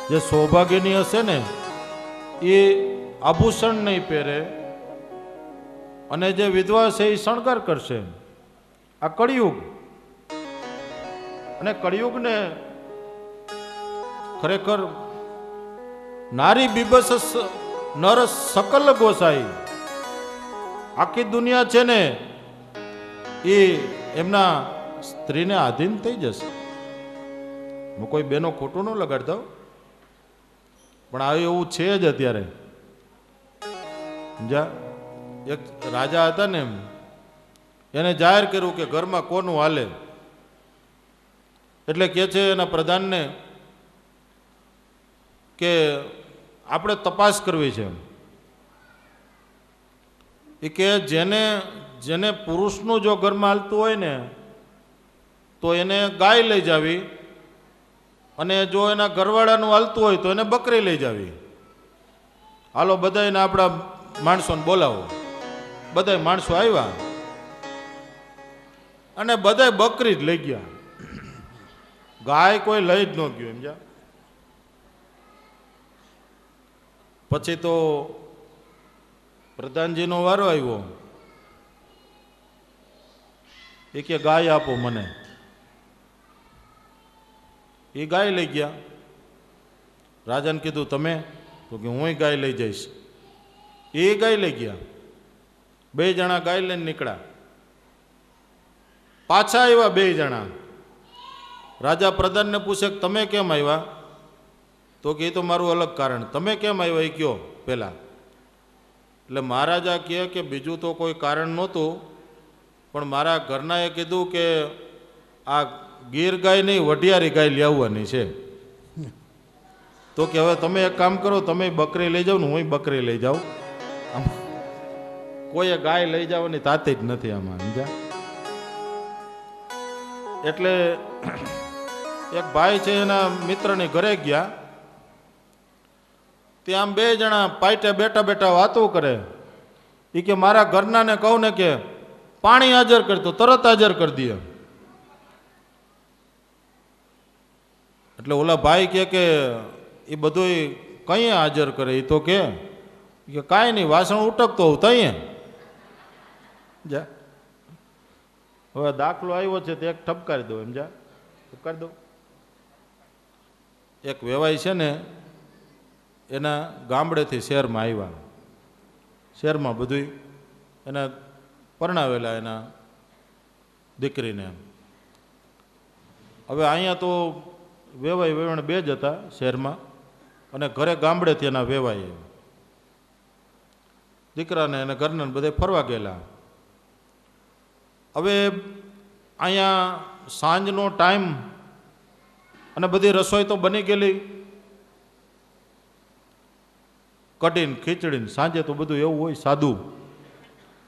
જે સૌભાગ્યની હશે ને એ આભૂષણ નહીં પહેરે, અને જે વિધવા છે એ શણગાર કરશે. આ કળિયુગ. અને કળિયુગને ખરેખર નારી બિબસ નર સકલ ગોસાઈ, આખી દુનિયા છે ને એ એમના સ્ત્રીને આધીન થઈ જશે. હું કોઈ બેનો ખોટું ન લગાડતા, પણ આ એવું છે જ અત્યારે. સમજ્યા? એક રાજા હતા ને, એને જાહેર કર્યું કે ઘરમાં કોનું હાલે. એટલે કે છે એના પ્રધાનને કે આપણે તપાસ કરવી છે. એ કે જેને પુરુષનું જો ઘરમાં હાલતું હોય ને તો એને ગાય લઈ જાવી, અને જો એના ઘરવાળાનું હાલતું હોય તો એને બકરી લઈ જાવી. હાલો બધાને આપણા માણસોને બોલાવો. બધા માણસો આવ્યા અને બધા બકરી જ લઈ ગયા. ગાય કોઈ લઈ જ ન ગયું. એમ જા. પછી તો પ્રધાનજીનો વારો આવ્યો. એ કે ગાય આપો મને. એ ગાય લઈ ગયા. રાજાને કીધું તમે? તો કે હું ગાય લઈ જઈશ. એ ગાય લઈ ગયા. બે જણા ગાય લઈને નીકળ્યા. પાછા આવ્યા બે જણા. રાજા પ્રધાનને પૂછે કે તમે કેમ આવ્યા? તો કે એ તો મારું અલગ કારણ. તમે કેમ આવ્યા એ કયો પહેલા. એટલે મહારાજા કહે કે બીજું તો કોઈ કારણ નહોતું, પણ મારા ઘરનાએ કીધું કે આ ગીર ગાય નહીં, વઢિયારી ગાય લાવવાની છે. તો કે હવે તમે એક કામ કરો, તમે બકરી લઈ જાઓ ને હું બકરી લઈ જાઉં. કોઈએ ગાય લઈ જવાની તાતી જ નથી આમાં. સમજ્યા? એટલે એક ભાઈ છે એના મિત્રની ઘરે ગયા. ત્યાં બે જણા પાઇટે બેઠા બેઠા વાતો કરે. એ કે મારા ઘરનાને કહું ને કે પાણી હાજર કરતો તરત હાજર કરી દે. એટલે ઓલા ભાઈ કે એ બધું કઈ હાજર કરે? એ તો કે કાંઈ નહીં, વાસણ ઉટકતો હોઉં તઈ જા. હવે દાખલો આવ્યો છે તો એક ઠપકારી દો. એમ જા. કરી દઉં. એક વેવાઈ છે ને, એના ગામડેથી શહેરમાં આવ્યા. શહેરમાં બધું એના પરણાવેલા એના દીકરીને. હવે અહીંયા તો વેવાઈ વેવણ બે જ હતા શહેરમાં, અને ઘરે ગામડેથી એના વેવાઈ દીકરાને અને ઘરના બધે ફરવા ગયેલા. હવે અહીંયા સાંજનો ટાઈમ અને બધી રસોઈ તો બની ગયેલી, કઢીને ખીચડીને, સાંજે તો બધું એવું હોય સાદું.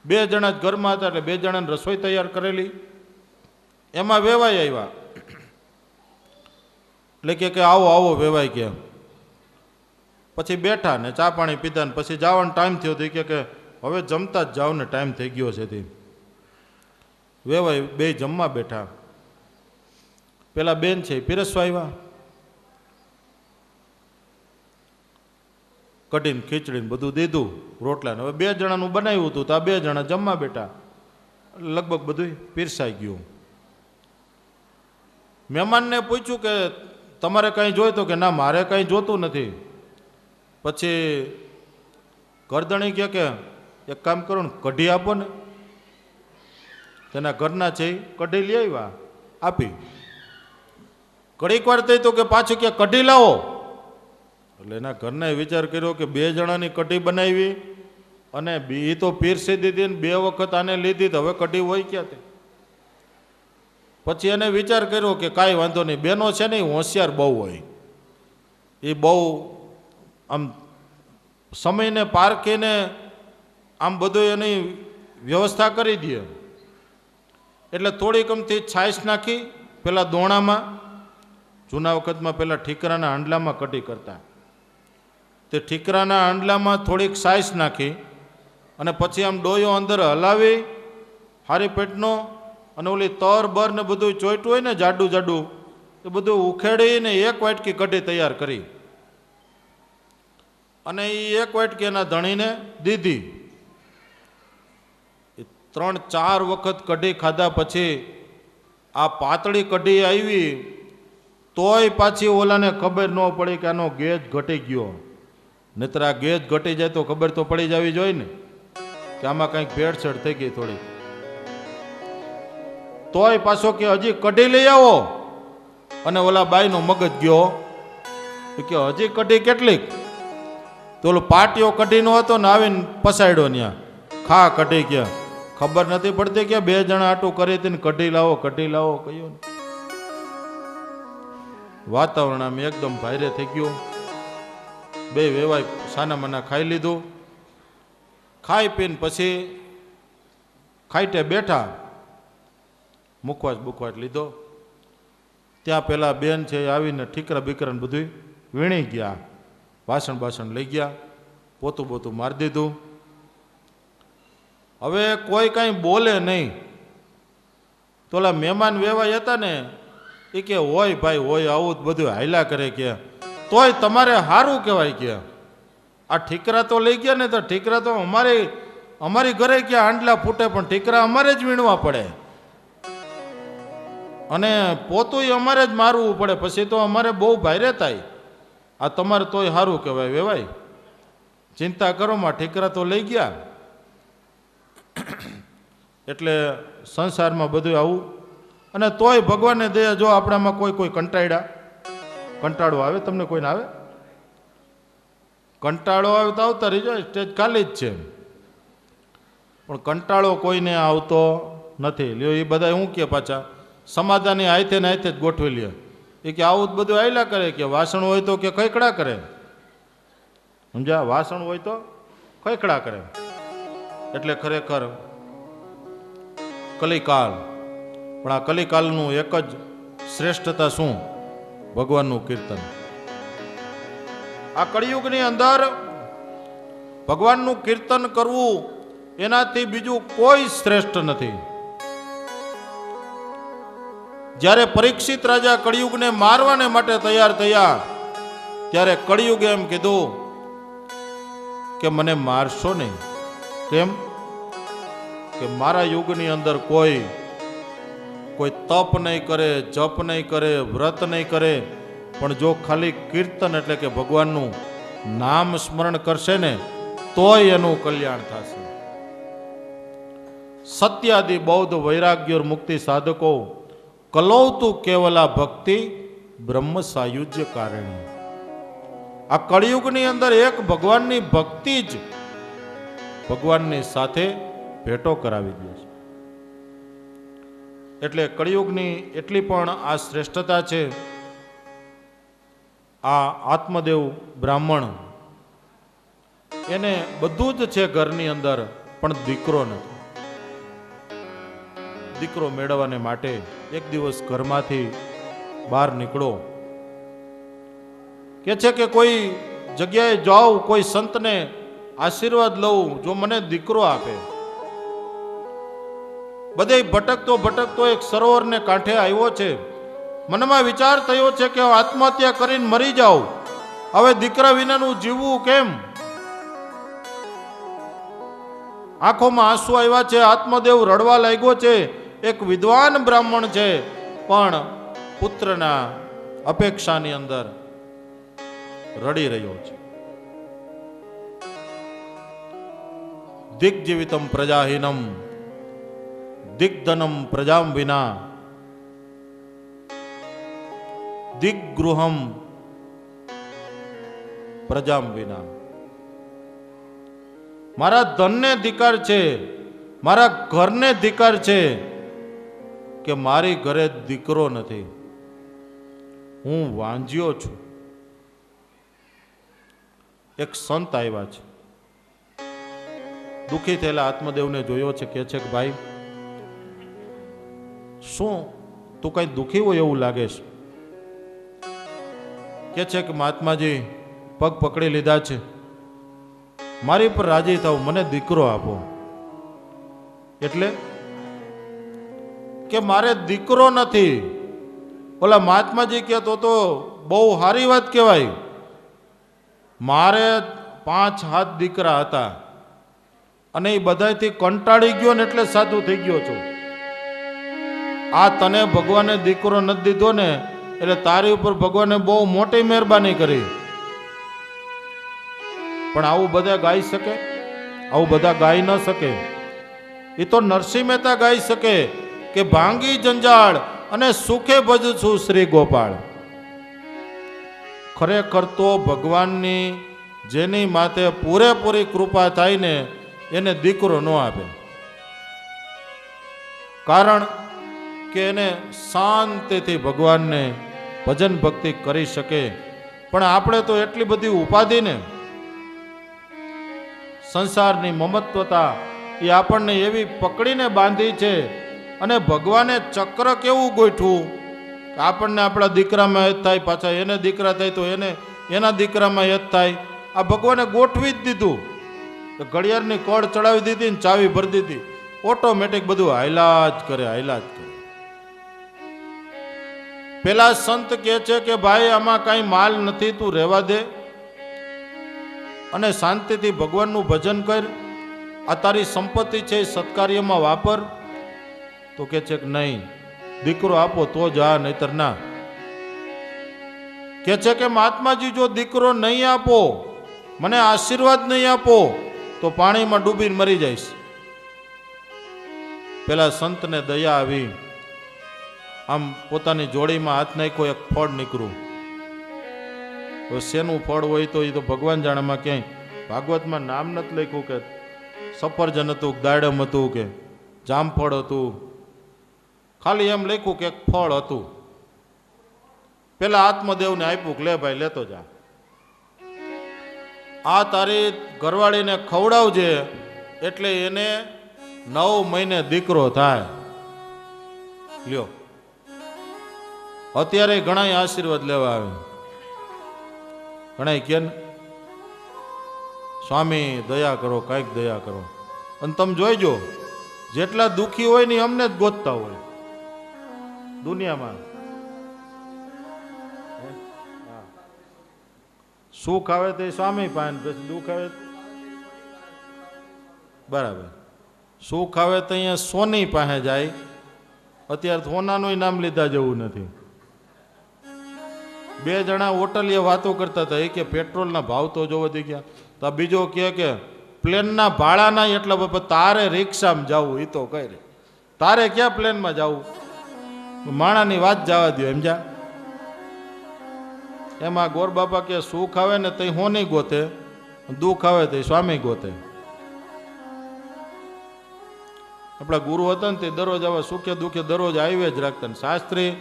બે જણા જ ઘરમાં હતા એટલે બે જણાને રસોઈ તૈયાર કરેલી. એમાં વેવાઈ આવ્યા એટલે કે આવો આવો વેવાઈ કે. પછી બેઠા ને ચા પાણી પીધા ને પછી જવાનો ટાઈમ થયો તો કે હવે જમતા જ જાઓ ને, ટાઈમ થઈ ગયો છે તે. વેવાઈ બે જમવા બેઠા. પેલા બેન છે પીરસવા આવ્યા, કઢીને ખીચડીને બધું દીધું, રોટલા ને. હવે બે જણાનું બનાવ્યું હતું તો આ બે જણા જમવા બેઠા, લગભગ બધું પીરસાઈ ગયું. મહેમાનને પૂછ્યું કે તમારે કંઈ જોઈ તો કે ના મારે કંઈ જોતું નથી. પછી ગરદણી કહે કે એક કામ કરો ને, કઢી આપો ને. તેના ઘરના છે કઢી લઈ આવ્યા, આપી. ઘડીક વાર થઈ તો કે પાછું કે કઢી લાવો. એટલે એના ઘરને વિચાર કર્યો કે બે જણાની કઢી બનાવી અને એ તો પીરસી દીધી ને બે વખત આને લીધી, તો હવે કઢી હોય ક્યાંથી. પછી એને વિચાર કર્યો કે કાંઈ વાંધો નહીં, બેનો છે ને એ હોશિયાર બહુ હોય, એ બહુ આમ સમયને પારખીને આમ બધું એની વ્યવસ્થા કરી દે. એટલે થોડીક અમથી છાશ નાખી પેલા દોણામાં. જૂના વખતમાં પેલા ઠીકરાના હાંડલામાં કઢી કરતા, તે ઠીકરાના હાંડલામાં થોડીક છાશ નાખી અને પછી આમ ડોયો અંદર હલાવી હારી પેટનો, અને ઓલી તર બર ને બધું ચોઈટું હોય ને જાડું જાડું, એ બધું ઉખેડીને એક વાટકી કઢી તૈયાર કરી અને એ એક વાટકી એના ધણીને દીધી. 3-4 વખત કઢી ખાધા પછી આ પાતળી કઢી આવી, તોય પાછી ઓલાને ખબર ન પડી કે આનો ગેજ ઘટી ગયો. નહીતર આ ગેજ ઘટી જાય તો ખબર તો પડી જવી જોઈએ ને કે આમાં કંઈક ભેળસેળ થઈ ગઈ થોડી. તોય પાછો કે હજી કઢી લઈ આવો. અને ઓલા બાઈનો મગજ ગયો કે હજી કઢી કેટલીક. તો ઓલો પાટિયો કઢીનો હતો ને આવીને પસાડ્યો ત્યાં, ખા કઢી કે. ખબર નથી પડતી કે બે જણા આટું કરી હતી ને કઢી લાવો કહ્યું. વાતાવરણ આમ એકદમ ભારે થઈ ગયું. બે વેવાય સાના માના ખાઈ લીધું. ખાઈ પીને પછી ખાઈટે બેઠા, મુખવાસ લીધો. ત્યાં પેલા બેન છે આવીને ઠીકરા બીકરાને બધું વીણી ગયા, વાસણ લઈ ગયા, પોતું મારી દીધું. હવે કોઈ કાંઈ બોલે નહીં. તો ઓલા મહેમાન વેવાય હતા ને એ કે હોય ભાઈ હોય, આવું જ બધું હાયલા કરે કે. તોય તમારે સારું કહેવાય કે આ ઠીકરા તો લઈ ગયા ને, તો ઠીકરા તો અમારી ઘરે ક્યાં હાંડલા ફૂટે, પણ ઠીકરા અમારે જ વીણવા પડે અને પોતું અમારે જ મારવું પડે, પછી તો અમારે બહુ ભારે થાય. આ તમારે તોય સારું કહેવાય વેવાય, ચિંતા કરો માં, ઠીકરા તો લઈ ગયા. એટલે સંસારમાં બધું આવું. અને તોય ભગવાનને દયા, જો આપણામાં કોઈ કંટાળો આવે, તમને કોઈને આવે કંટાળો આવે તો આવતા રહીજો, સ્ટેજ ખાલી જ છે. પણ કંટાળો કોઈને આવતો નથી. લ્યો એ બધા શું કે પાછા સમાધાની હાથે ને હાથે જ ગોઠવી લે. એ કે આવું જ બધું આયલા કરે કે વાસણ હોય તો કે ખૈખડા કરે. સમજ્યા? વાસણ હોય તો ખૈખડા કરે. એટલે ખરેખર કલિકાલ. પણ આ કલિકાલનું એક જ શ્રેષ્ઠતા શું? ભગવાનનું કીર્તન. આ કળિયુગની અંદર ભગવાનનું કીર્તન કરવું એનાથી બીજું કોઈ શ્રેષ્ઠ નથી. જ્યારે પરીક્ષિત રાજા કળિયુગને મારવાને માટે તૈયાર થયા ત્યારે કળિયુગે એમ કીધું કે મને મારશો નહીં. કેમ? કે મારા યુગની અંદર કોઈ કોઈ તપ નહીં કરે, જપ નહીં કરે, વ્રત નહીં કરે, પણ જો ખાલી કીર્તન એટલે કે ભગવાનનું નામ સ્મરણ કરશે ને તોય એનું કલ્યાણ થશે. સત્યાદિ બૌદ્ધ વૈરાગ્યોર મુક્તિ સાધકો કલૌતુ કેવલા ભક્તિ બ્રહ્મ સાયુજ્ય કારણે. આ કળિયુગની અંદર એક ભગવાનની ભક્તિ જ ભગવાનની સાથે ભેટો કરાવી દે છે. એટલે કળિયુગની એટલી પણ આ શ્રેષ્ઠતા છે. આ આત્મદેવ બ્રાહ્મણ એને બધું જ છે ઘરની અંદર, પણ દીકરો નથી. દીકરો મેળવવાને માટે એક દિવસ ઘરમાંથી બહાર નીકળો. કે છે કે કોઈ જગ્યાએ જાઉં, કોઈ સંતને આશીર્વાદ લઉં, જો મને દીકરો આપે. બધે ભટકતો ભટકતો એક સરોવરને કાંઠે આવ્યો છે. મનમાં વિચાર થયો છે કે આત્મહત્યા કરીને મરી જાઉં, હવે દીકરા વિનાનું જીવવું કેમ? આંખોમાં આંસુ આવ્યા છે. આત્મદેવ રડવા લાગ્યો છે. એક વિદ્વાન બ્રાહ્મણ છે, પણ પુત્રના અપેક્ષાની અંદર રડી રહ્યો છે. દિગ્જીવિતમ પ્રજાહીનમ દિગ્ધનમ પ્રજામ વિના દિગ્ગૃહમ પ્રજામ વિના. મારા ધનને ધિકાર છે, મારા ઘરને ધિકાર છે કે મારી ઘરે દીકરો નથી. હું વાંજ્યો છું. એક સંત આવ્યા છે. દુઃખી થયેલા આત્મદેવને જોયો છે. કે છે કે ભાઈ, શું તું કઈ દુઃખી હોય એવું લાગે છે? કે છે કે મહાત્માજી, પગ પકડી લીધા છે, મારી પર રાજી થાવ, મને દીકરો આપો. એટલે કે મારે દીકરો નથી. ઓલા મહાત્માજી કે તો બહુ સારી વાત કહેવાય. મારે 5 હાથ દીકરા હતા અને એ બધાથી કંટાળી ગયો ને એટલે સાધુ થઈ ગયો છું. આ તને ભગવાને દીકરો નથી દીધો ને એટલે તારી ઉપર ભગવાને બહુ મોટી મહેરબાની કરી. પણ આવું બધા ગાઈ શકે? આવું બધા ગાઈ ન શકે. એ તો નરસિંહ મહેતા ગાઈ શકે કે ભાંગી જંજાળ અને સુખે ભજ છું શ્રી ગોપાળ. ખરેખર તો ભગવાનની જેની માથે પૂરેપૂરી કૃપા થાય ને એને દીકરો ન આપે. કારણ કે એને શાંતિથી ભગવાનને ભજન ભક્તિ કરી શકે. પણ આપણે તો એટલી બધી ઉપાધિ ને સંસારની મમત્વતા એ આપણને એવી પકડીને બાંધી છે. અને ભગવાને ચક્ર કેવું ગોઠવું કે આપણને આપણા દીકરામાં યદ થાય, પાછા એને દીકરા થાય તો એને એના દીકરામાં યદ થાય. આ ભગવાને ગોઠવી જ દીધું. ઘડિયાળની કળ ચડાવી દીધી ને ચાવી ભરી દીધી, ઓટોમેટિક બધું હાયલા જ કરે, હાયલા જ કરે. પેલા સંત કહે છે કે ભાઈ આમાં કાંઈ માલ નથી, તું રહેવા દે અને શાંતિથી ભગવાનનું ભજન કર. આ તારી સંપત્તિ છે, સત્કાર્યમાં વાપર. તો કે છે કે નહીં, દીકરો આપો તો જા, નહીતર ના. કે છે કે મહાત્માજી, જો દીકરો નહીં આપો, મને આશીર્વાદ નહીં આપો તો પાણીમાં ડૂબીને મરી જઈશ. પેલા સંતને દયા આવી, આમ પોતાની જોડીમાં હાથ નાખ્યો, એક ફળ નીકળ્યું. હવે શેનું ફળ હોય તો એ તો ભગવાન જાણેમાં. ક્યાંય ભાગવતમાં નામ નથી લખ્યું કે સફરજન હતું, દાડમ હતું કે જામફળ હતું. ખાલી એમ લખ્યું કે એક ફળ હતું. પેલા આત્મદેવને આપ્યું કે લે ભાઈ, લેતો જા, આ તારી ઘરવાળીને ખવડાવજે એટલે એને 9 મહિને દીકરો થાય. લ્યો, અત્યારે ઘણા આશીર્વાદ લેવા આવે. ઘણા કે સ્વામી દયા કરો, કાંઈક દયા કરો. અને તમે જોઈજો, જેટલા દુઃખી હોય ને અમને જ ગોતતા હોય દુનિયામાં. સુખ આવે તો સ્વામી પાસે, પછી દુઃખ આવે બરાબર. સુખ આવે તો અહીંયા સોની પાસે જાય અત્યારે સોનાનું નામ લીધા જેવું નથી. બે જણા હોટલીએ વાતો કરતા હતા. એ કે પેટ્રોલના ભાવ તો જો વધી ગયા. તો બીજો કે પ્લેનના ભાડાના એટલા બધા, તારે રિક્ષામાં જવું એ તો કઈ રે, તારે ક્યાં પ્લેનમાં જવું? માણાની વાત જવા દો એમ જા. એમાં ગોર બાપા કે સુખ આવે ને તઈ હોની ગોતે, દુઃખ આવે તો સ્વામી ગોતે. આપણા ગુરુ હતા ને તે દરરોજ આવા સુખે દુઃખે દરરોજ આવી જ રાખતા. શાસ્ત્રી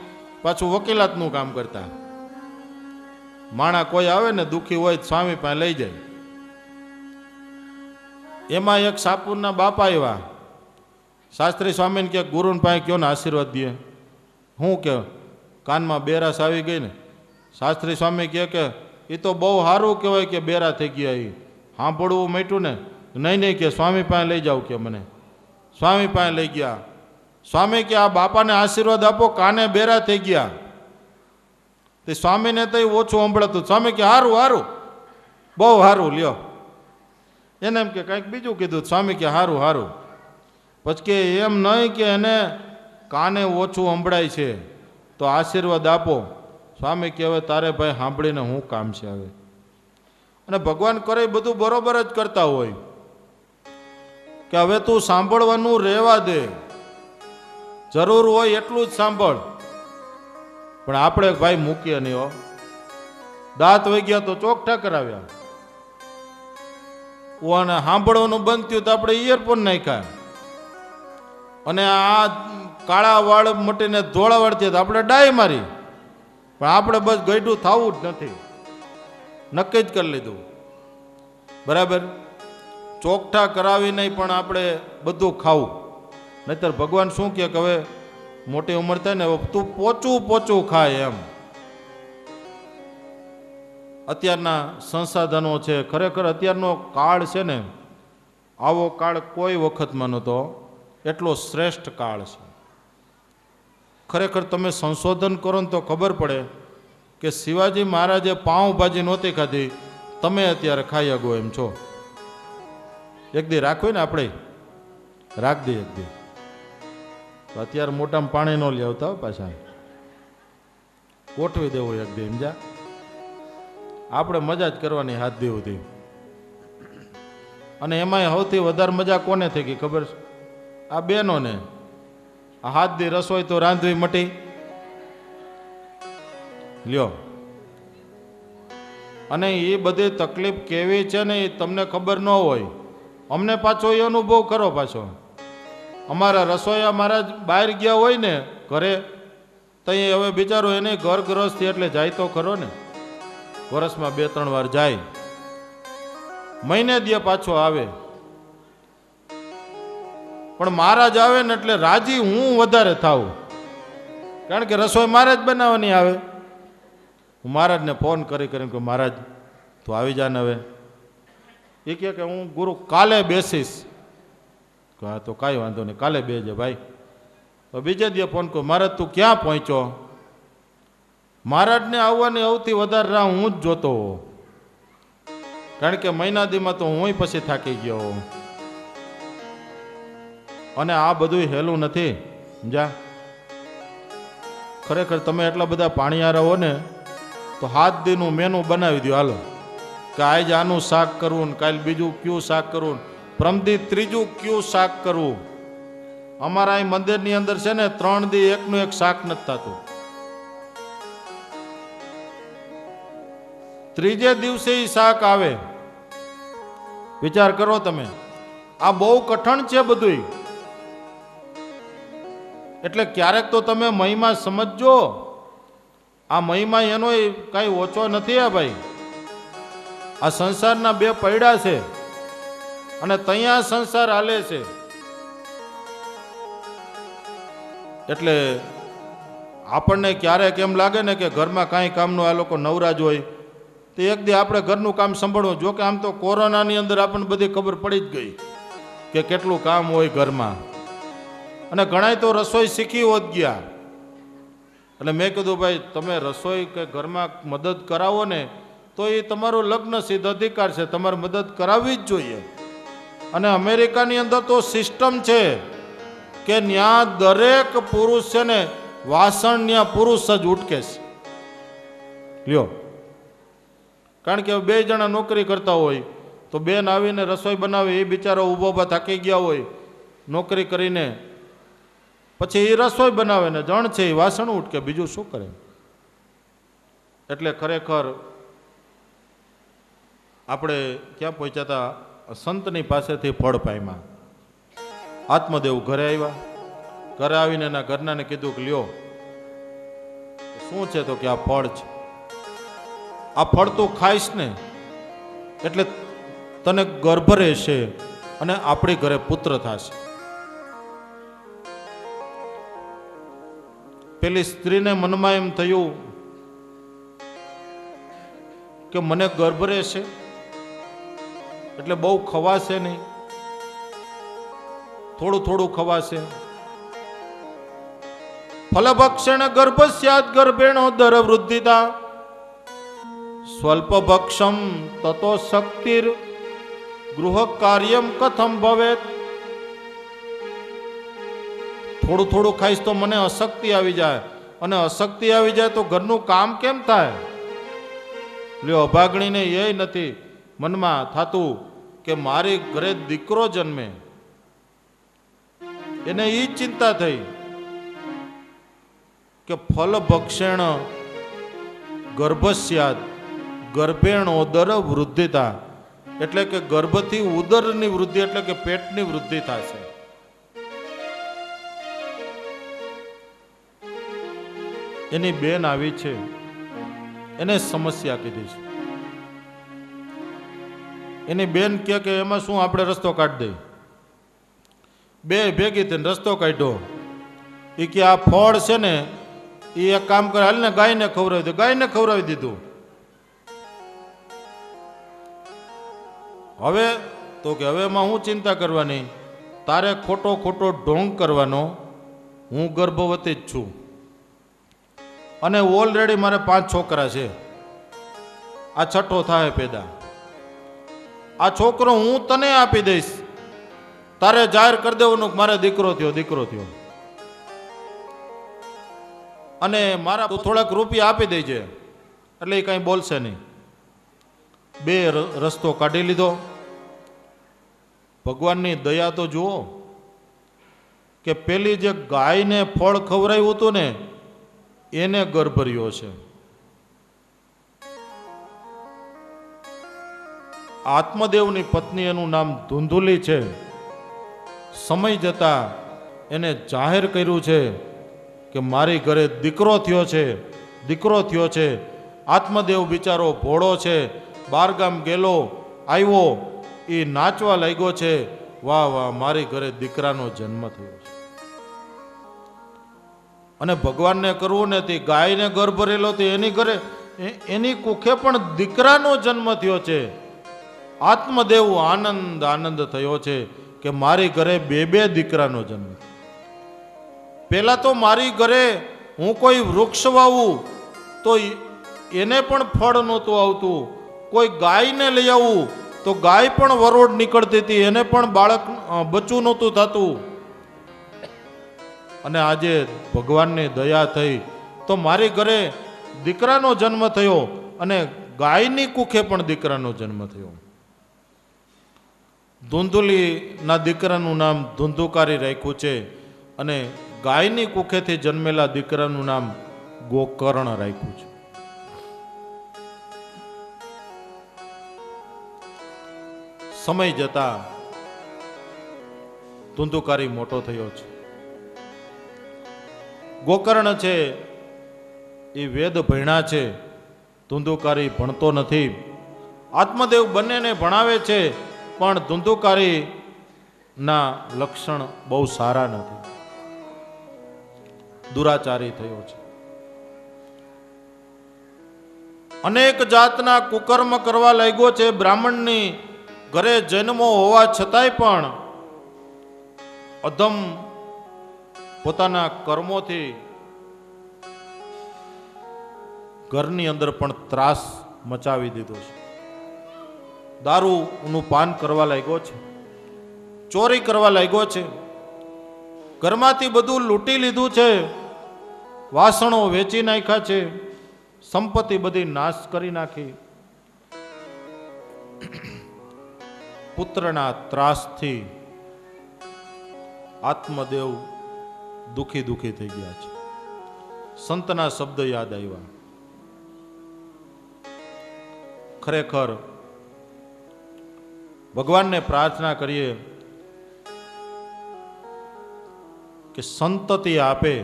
પાછું વકીલાતનું કામ કરતા. માણા કોઈ આવે ને દુઃખી હોય સ્વામી પાસે લઈ જાય. એમાં એક સાપુરના બાપા આવ્યા. શાસ્ત્રી સ્વામીને કે ગુરુને પાસે કયો ને આશીર્વાદ દે. હું કે કાનમાં બેરાસ આવી ગઈ ને. શાસ્ત્રી સ્વામી કે એ તો બહુ સારું કહેવાય કે બેરા થઈ ગયા. એ સાંભળવું માંડ્યું ને. નહીં કે સ્વામી પાસે લઈ જાવ કે મને. સ્વામી પાસે લઈ ગયા. સ્વામી કે આ બાપાને આશીર્વાદ આપો, કાને બેરા થઈ ગયા. તે સ્વામીને તો ઓછું સંભળાતું. સ્વામી કે સારું સારું, બહુ સારું, લ્યો. એને એમ કે કંઈક બીજું કીધું. સ્વામી કે સારું સારું. પછી કે એમ નહીં કે એને કાને ઓછું સંભળાય છે તો આશીર્વાદ આપો. સ્વામી કે હવે તારે ભાઈ સાંભળીને શું કામ છે હવે. અને ભગવાન કરે બધું બરોબર જ કરતા હોય કે હવે તું સાંભળવાનું રહેવા દે, જરૂર હોય એટલું જ સાંભળ. પણ આપણે ભાઈ મૂકીએ નહીં. હો, દાંત વહી ગયા તો ચોકઠા કરાવ્યા. અને સાંભળવાનું બંધ થયું તો આપણે ઇયરફોન નાખ્યા. અને આ કાળા વાળ મટીને ધોળા વાળ થયા તો આપણે ડાય મારી. પણ આપણે બસ ગઈઢું થવું જ નથી, નક્કી જ કરી લીધું. બરાબર, ચોકઠા કરાવી નહીં પણ આપણે બધું ખાવું. નહીતર ભગવાન શું કહે કે હવે મોટી ઉંમર થાય ને તું પોચું ખાય એમ. અત્યારના સંસાધનો છે, ખરેખર અત્યારનો કાળ છે ને, આવો કાળ કોઈ વખતમાં નહોતો. એટલો શ્રેષ્ઠ કાળ છે. ખરેખર તમે સંશોધન કરો ને તો ખબર પડે કે શિવાજી મહારાજે પાઉંભાજી નહોતી ખાધી, તમે અત્યારે ખાઈ આગો એમ છો. એક દી રાખવી ને આપણે, રાખ દઈએ એક દી. તો અત્યારે મોટામાં પાણી ન લઈ આવતા પાછા, ગોઠવી દેવું એક દી એમ જા. આપણે મજા જ કરવાની હાથ દેવું. અને એમાંય સૌથી વધારે મજા કોને થઈ ગઈ ખબર છે? આ બહેનોને. આ હાથ દી રસોઈ તો રાંધવી મટી લ્યો. અને એ બધી તકલીફ કેવી છે ને એ તમને ખબર ન હોય. અમને પાછો એ અનુભવ કરો. પાછો અમારા રસોઈયા મહારાજ બહાર ગયા હોય ને ઘરે, તઈ હવે બિચારો એને ઘર ગ્રસ્તી એટલે જાય તો ખરો ને. વર્ષમાં 2-3 વાર જાય, મહિને દે પાછો આવે. પણ મહારાજ આવે ને એટલે રાજી હું વધારે થાઉં, કારણ કે રસોઈ મહારાજ બનાવવાની આવે. હું મહારાજને ફોન કરીને કે મહારાજ તું આવી જા ને હવે. એ કહે કે હું ગુરુ કાલે બેસીશ. હા તો કાંઈ વાંધો નહીં, કાલે બેસજે ભાઈ. તો બીજે દિવસે ફોન કહું મહારાજ તું ક્યાં પહોંચ્યો? મહારાજને આવવાની સૌથી વધારે રાહ હું જ જોતો હોઉં, કારણ કે મહિનાદીમાં તો હું પછી થાકી ગયો. અને આ બધું હેલું નથી જા. ખરેખર તમે એટલા બધા પાણીયારા હો ને તો 7 દીનું મેનુ બનાવી દો. હાલો કે આજ આનું શાક કરવું, કાલે બીજું કયું શાક કરવું, પ્રમદી ત્રીજું કયું શાક કરવું. અમારા અહીં મંદિરની અંદર છે ને 3 દી એકનું એક શાક નથી થતું. ત્રીજે દિવસે શાક આવે. વિચાર કરો તમે, આ બહુ કઠણ છે બધું. એટલે ક્યારેક તો તમે મહિમા સમજજો. આ મહિમા એનો કઈ ઓછો નથી. આ ભાઈ આ સંસારના 2 પૈડા છે અને ત્યાં સંસાર હાલે છે. એટલે આપણને ક્યારેક એમ લાગે ને કે ઘરમાં કાંઈ કામનું આ લોકો નવરાજ હોય તો એક દી આપણે ઘરનું કામ સંભાળવું. જો કે આમ તો કોરોનાની અંદર આપણને બધી ખબર પડી જ ગઈ કે કેટલું કામ હોય ઘરમાં. અને ઘણાય તો રસોઈ શીખી હોત ગયા. એટલે મેં કીધું ભાઈ તમે રસોઈ કે ઘરમાં મદદ કરાવો ને તો એ તમારો લગ્ન સિદ્ધ અધિકાર છે, તમારે મદદ કરાવવી જ જોઈએ. અને અમેરિકાની અંદર તો સિસ્ટમ છે કે ન્યા દરેક પુરુષ છે ને વાસણ ન્યા પુરુષ જ ઉટકે છે. લ્યો, કારણ કે બે જણા નોકરી કરતા હોય તો બેન આવીને રસોઈ બનાવે, એ બિચારો ઊભો ઊભા થાકી ગયા હોય નોકરી કરીને, પછી એ રસોઈ બનાવે ને જણ છે એ વાસણ ઉટકે, બીજું શું કરે. એટલે ખરેખર આપણે ક્યાં પહોંચ્યા હતા? સંતની પાસેથી ફળ પામ્યા. આત્મદેવ ઘરે આવ્યા. ઘરે આવીને એના ઘરનાને કીધું કે લ્યો શું છે? તો કે આ ફળ છે. આ ફળ તું ખાઈશ ને એટલે તને ગર્ભ રહેશે અને આપણી ઘરે પુત્ર થશે. પેલી સ્ત્રીને મનમાં એમ થયું કે મને ગર્ભ રહેશે એટલે બહુ ખવાશે નહીં, થોડું થોડું ખવાશે. ફલભક્ષણ ગર્ભસ્યાદ ગર્ભેણોદર વૃદ્ધિતા સ્વલ્પભક્ષમ તતો શક્તિર ગૃહ કાર્યમ કથમ ભવેત. થોડું થોડું ખાઈશ તો મને અશક્તિ આવી જાય, અને અશક્તિ આવી જાય તો ઘરનું કામ કેમ થાય? લ્યો, અભાગણીને એ નથી મનમાં થાતું કે મારી ઘરે દીકરો જન્મે. એને એ ચિંતા થઈ કે ફલ ભક્ષણ ગર્ભસ્યાદ ગર્ભેણ ઉદર વૃદ્ધિતા, એટલે કે ગર્ભથી ઉદરની વૃદ્ધિ એટલે કે પેટની વૃદ્ધિ થશે. એની બેન આવી છે, એને સમસ્યા કીધી છે. એની બેન કે એમાં શું, આપણે રસ્તો કાઢી દઈએ. બે ભેગી થઈને રસ્તો કાઢ્યો. એ કે આ ફળ છે ને એ એક કામ કરે, હાલ ને ગાયને ખવડાવી દે. ગાયને ખવડાવી દીધું. હવે તો કે હવે એમાં હું ચિંતા કરવાની, તારે ખોટો ખોટો ઢોંગ કરવાનો. હું ગર્ભવતી જ છું અને ઓલરેડી મારે 5 છોકરા છે. આ છઠ્ઠો થાય પેદા. આ છોકરો હું તને આપી દઈશ, તારે જાહેર કરી દેવાનું મારે દીકરો થયો, દીકરો થયો. અને મારા થોડાક રૂપિયા આપી દેજે એટલે એ કાંઈ બોલશે નહીં. બે રસ્તો કાઢી લીધો. ભગવાનની દયા તો જુઓ કે પેલી જે ગાયને ફળ ખવડાવ્યું હતું ને એને ગર્ભ રહ્યો છે. આત્મદેવની પત્ની, એનું નામ ધુંધુલી છે. સમય જતા એને જાહેર કર્યું છે કે મારી ઘરે દીકરો થયો છે, દીકરો થયો છે. આત્મદેવ બિચારો ભોળો છે, બારગામ ગેલો આવ્યો, એ નાચવા લાગ્યો છે, વાહ વાહ મારી ઘરે દીકરાનો જન્મ થયો છે. અને ભગવાનને કરવું ને તે ગાયને ગર્ભ ભરેલો તે એની ઘરે એની કુખે પણ દીકરાનો જન્મ થયો છે. આત્મદેવ આનંદ આનંદ થયો છે કે મારી ઘરે બે દીકરાનો જન્મ. પેલા તો મારી ઘરે હું કોઈ વૃક્ષ વાવું તો એને પણ ફળ નહોતું આવતું, કોઈ ગાયને લઈ આવું તો ગાય પણ વરોડ નીકળતી હતી, એને પણ બાળક બચ્ચું નહોતું થતું. અને આજે ભગવાનની દયા થઈ તો મારી ઘરે દીકરાનો જન્મ થયો અને ગાયની કુખે પણ દીકરાનો જન્મ થયો. ધુંધુલીના દીકરાનું નામ ધુંધુકારી રાખ્યું છે અને ગાયની કુખેથી જન્મેલા દીકરાનું નામ ગોકર્ણ રાખ્યું છે. સમય જતા ધુંધુકારી મોટો થયો છે. ગોકર્ણ છે એ વેદ ભણ્યા છે, ધુંધુકારી ભણતો નથી. આત્મદેવ બંનેને ભણાવે છે પણ ધુંધુકારીના લક્ષણ બહુ સારા નથી, દુરાચારી થયો છે. અનેક જાતના કુકર્મ કરવા લાગ્યો છે. બ્રાહ્મણની ઘરે જન્મો હોવા છતાંય પણ અધમ પોતાના કર્મોથી ઘરની અંદર પણ ત્રાસ મચાવી દીધો છે. દારૂનું પાન કરવા લાગ્યો છે, ચોરી કરવા લાગ્યો છે, ઘરમાંથી બધું લૂંટી લીધું છે, વાસણો વેચી નાખ્યા છે, સંપત્તિ બધી નાશ કરી નાખી. પુત્રના ત્રાસથી આત્મદેવ દુખી દુખી થઈ ગયા છે. સંતના શબ્દ યાદ આવ્યા. ખરેખર ભગવાનને પ્રાર્થના કરીએ કે સંતતિ આપે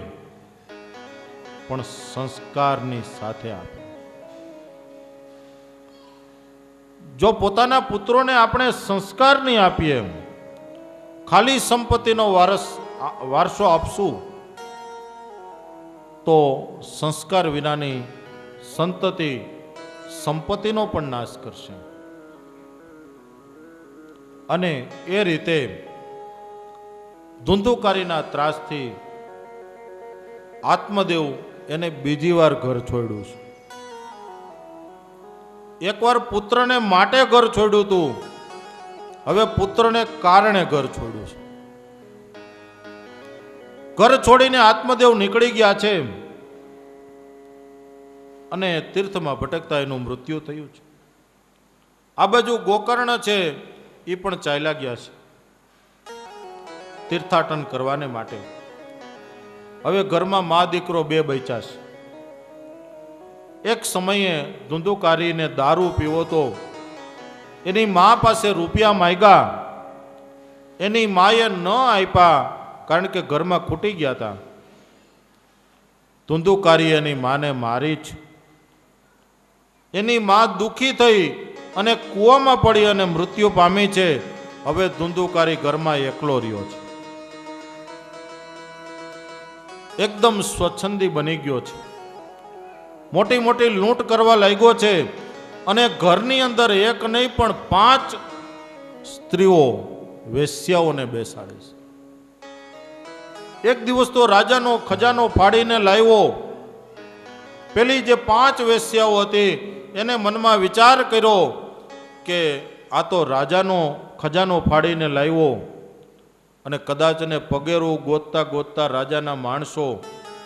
પણ સંસ્કારની સાથે આપે. જો પોતાના પુત્રોને આપણે સંસ્કાર નહીં આપીએ, ખાલી સંપત્તિનો વારસો આપશું તો સંસ્કાર વિનાની સંતતિ સંપત્તિનો પણ નાશ કરશે. અને એ રીતે ધુંધુકારીના ત્રાસથી આત્મદેવ એને બીજી વાર ઘર છોડ્યું છે. એકવાર પુત્રને માટે ઘર છોડ્યું હતું, હવે પુત્રને કારણે ઘર છોડ્યું છે. ઘર છોડીને આત્મદેવ નીકળી ગયા છે અને તીર્થમાં ભટકતા એનું મૃત્યુ થયું છે. આ બાજુ ગોકર્ણ છે, એ પણ ચાલ્યા ગયા છે તીર્થાટન કરવાને માટે. હવે ઘરમાં મા દીકરો બે બચ્યા છે. એક સમયે ધુંધુકારીને દારૂ પીવો તો એની મા પાસે રૂપિયા માંગ્યા, એની માએ ન આપ્યા, કારણ કે ઘરમાં ખૂટી ગયા હતા. ધુંધુકારી એની માને મારી જ. એની મા દુખી થઈ અને કૂવામાં પડી અને મૃત્યુ પામી છે. હવે ધુંધુકારી ઘરમાં એકલો રહ્યો છે, એકદમ સ્વચ્છંદી બની ગયો છે, મોટી મોટી લૂંટ કરવા લાગ્યો છે અને ઘરની અંદર એક નહીં પણ 5 સ્ત્રીઓ વેશ્યાઓને બેસાડે છે. એક દિવસ તો રાજાનો ખજાનો ફાડીને લાવ્યો. પેલી જે 5 વેશ્યાઓ હતી એને મનમાં વિચાર કર્યો કે આ તો રાજાનો ખજાનો ફાડીને લાવ્યો અને કદાચ ને પગેરું ગોતતા ગોતતા રાજાના માણસો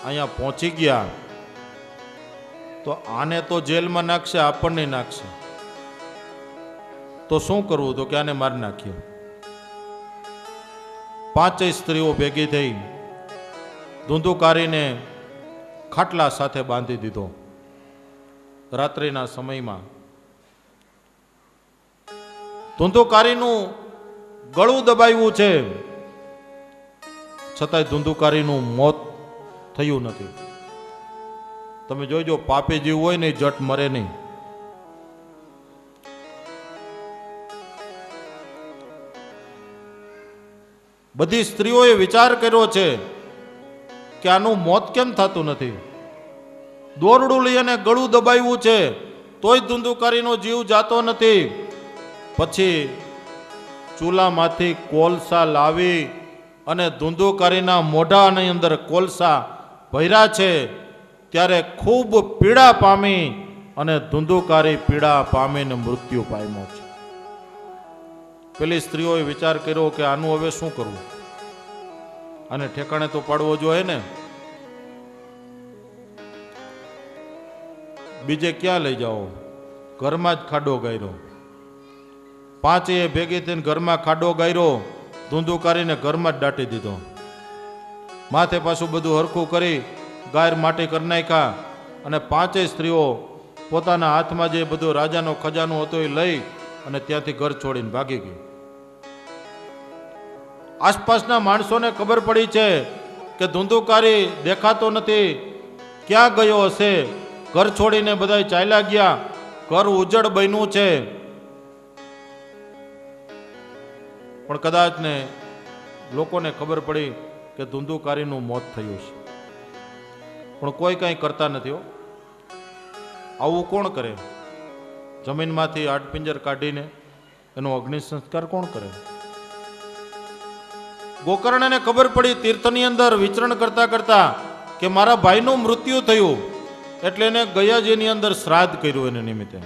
અહીંયા પહોંચી ગયા તો આને તો જેલમાં નાખશે, આપણને નાખશે. તો શું કરવું? તો કે આને મારી નાખીએ. 5 સ્ત્રીઓ ભેગી થઈ ધુંધુકારીને ખાટલા સાથે બાંધી દીધો. રાત્રિના સમયમાં ધુંધુકારીનું ગળું દબાવ્યું છે, છતાંય ધુંધુકારીનું મોત થયું નથી. તમે જોજો, પાપી જીવ હોય ને જટ મરે નહીં. બધી સ્ત્રીઓએ વિચાર કર્યો છે કે આનું મોત કેમ થતું નથી. દોરડું લઈ અને ગળું દબાવ્યું છે તોય ધુંધુકારીનો જીવ જાતો નથી. પછી ચૂલામાંથી કોલસા લાવી અને ધુંધુકારીના મોઢાની અંદર કોલસા ભર્યા છે. ત્યારે ખૂબ પીડા પામી અને ધુંધુકારી પીડા પામીને મૃત્યુ પામ્યો છે. પેલી સ્ત્રીઓએ વિચાર કર્યો કે આનું હવે શું કરવું, આને ઠેકાણે તો પાડવો જોઈએ ને. બીજે ક્યાં લઈ જાઓ? ઘરમાં જ ખાડો ગાયરો. 5 ભેગી થઈને ઘરમાં ખાડો ગાયરો, ધુંધુકારીને ઘરમાં જ દાટી દીધો. માથે પાછું બધું હરખું કરી ગાયર માટી કરી નાખ્યા અને 5 સ્ત્રીઓ પોતાના હાથમાં જે બધું રાજાનો ખજાનો હતો એ લઈ અને ત્યાંથી ઘર છોડીને ભાગી ગઈ. આસપાસના માણસોને ખબર પડી છે કે ધુંધુકારી દેખાતો નથી, ક્યાં ગયો હશે. ઘર છોડીને બધા ચાલ્યા ગયા, ઘર ઉજ્જડ બન્યું છે. પણ કદાચ ને લોકોને ખબર પડી કે ધુંધુકારીનું મોત થયું છે, પણ કોઈ કંઈ કરતા નથી. આવું કોણ કરે? જમીનમાંથી આડપિંજર કાઢીને એનો અગ્નિ સંસ્કાર કોણ કરે? ગોકર્ણને ખબર પડી તીર્થની અંદર વિચરણ કરતા કરતા કે મારા ભાઈનું મૃત્યુ થયું, એટલે એને ગયાજીની અંદર શ્રાદ્ધ કર્યું. એને નિમિત્તે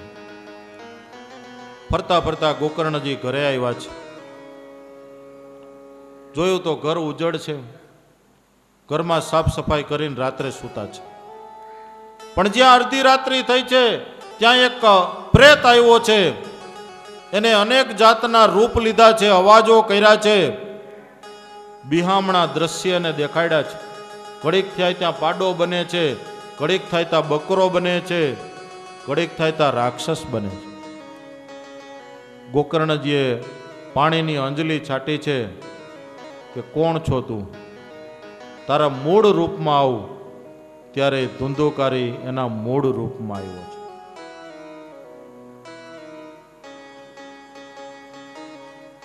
ફરતા ફરતા ગોકર્ણજી ઘરે આવ્યા છે. જોયું તો ઘર ઉજ્જડ છે, ઘરમાં સાફ સફાઈ કરીને રાત્રે સૂતા છે. પણ જ્યાં અડધી રાત્રિ થઈ છે ત્યાં એક પ્રેત આવ્યો છે. એને અનેક જાતના રૂપ લીધા છે, અવાજો કર્યા છે, બિહામણા દ્રશ્ય એને દેખાડ્યા છે. ઘડીક થાય ત્યાં પાડો બને છે, ઘડીક થાય ત્યાં બકરો બને છે, ઘડીક થાય ત્યાં રાક્ષસ બને છે. ગોકર્ણજીએ પાણીની અંજલિ છાટી છે કે કોણ છો તું, તારા મૂળ રૂપમાં આવું. ત્યારે ધુંધુકારી એના મૂળ રૂપમાં આવ્યો છે.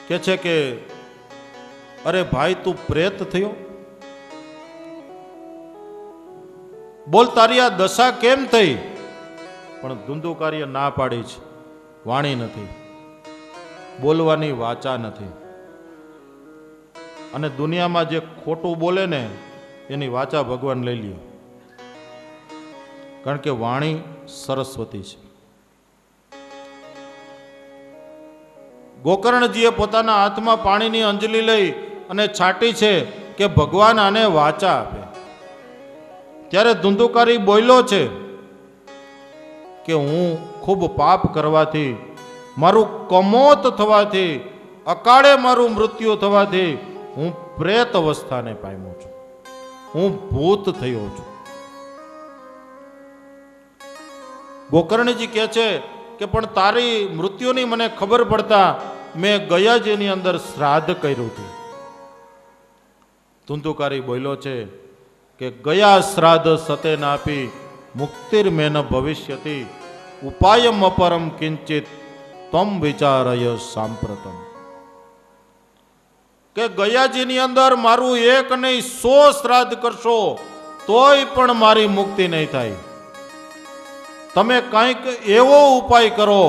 કે છે કે અરે ભાઈ તું પ્રેત થયો, બોલ તારી આ દશા કેમ થઈ? પણ ધુંધુકારીએ ના પાડી છે. વાણી નથી, બોલવાની વાચા નથી. અને દુનિયામાં જે ખોટું બોલે ને એની વાચા ભગવાન લઈ લે, કારણ કે વાણી સરસ્વતી છે. ગોકર્ણજીએ પોતાના હાથમાં પાણીની અંજલિ લઈ અને છાટી છે કે ભગવાન આને વાચા આપે. ત્યારે ધુંધુકારી બોલ્યો છે કે હું ખૂબ પાપ કરવાથી, મારું કમોત થવાથી, અકાળે મારું મૃત્યુ થવાથી હું પ્રેત અવસ્થાને પામ્યો છું, હું ભૂત થયો છું. ગોકર્ણજી કહે છે કે પણ તારી મૃત્યુની મને ખબર પડતા મેં ગયાજીની અંદર શ્રાદ્ધ કર્યું હતું. ધુંધુકારી બોલ્યો છે કે ગયા શ્રાદ્ધ સતે નાપી મુક્તિર મેન ભવિષ્યતિ ઉપાયમ અપરમ કિંચિત તમ વિચારય સાંપ્રતમ. કે ગયાજીની અંદર મારું એક નહીં 100 શ્રાદ્ધ કરશો તોય પણ મારી મુક્તિ નહીં થાય. તમે કંઈક એવો ઉપાય કરો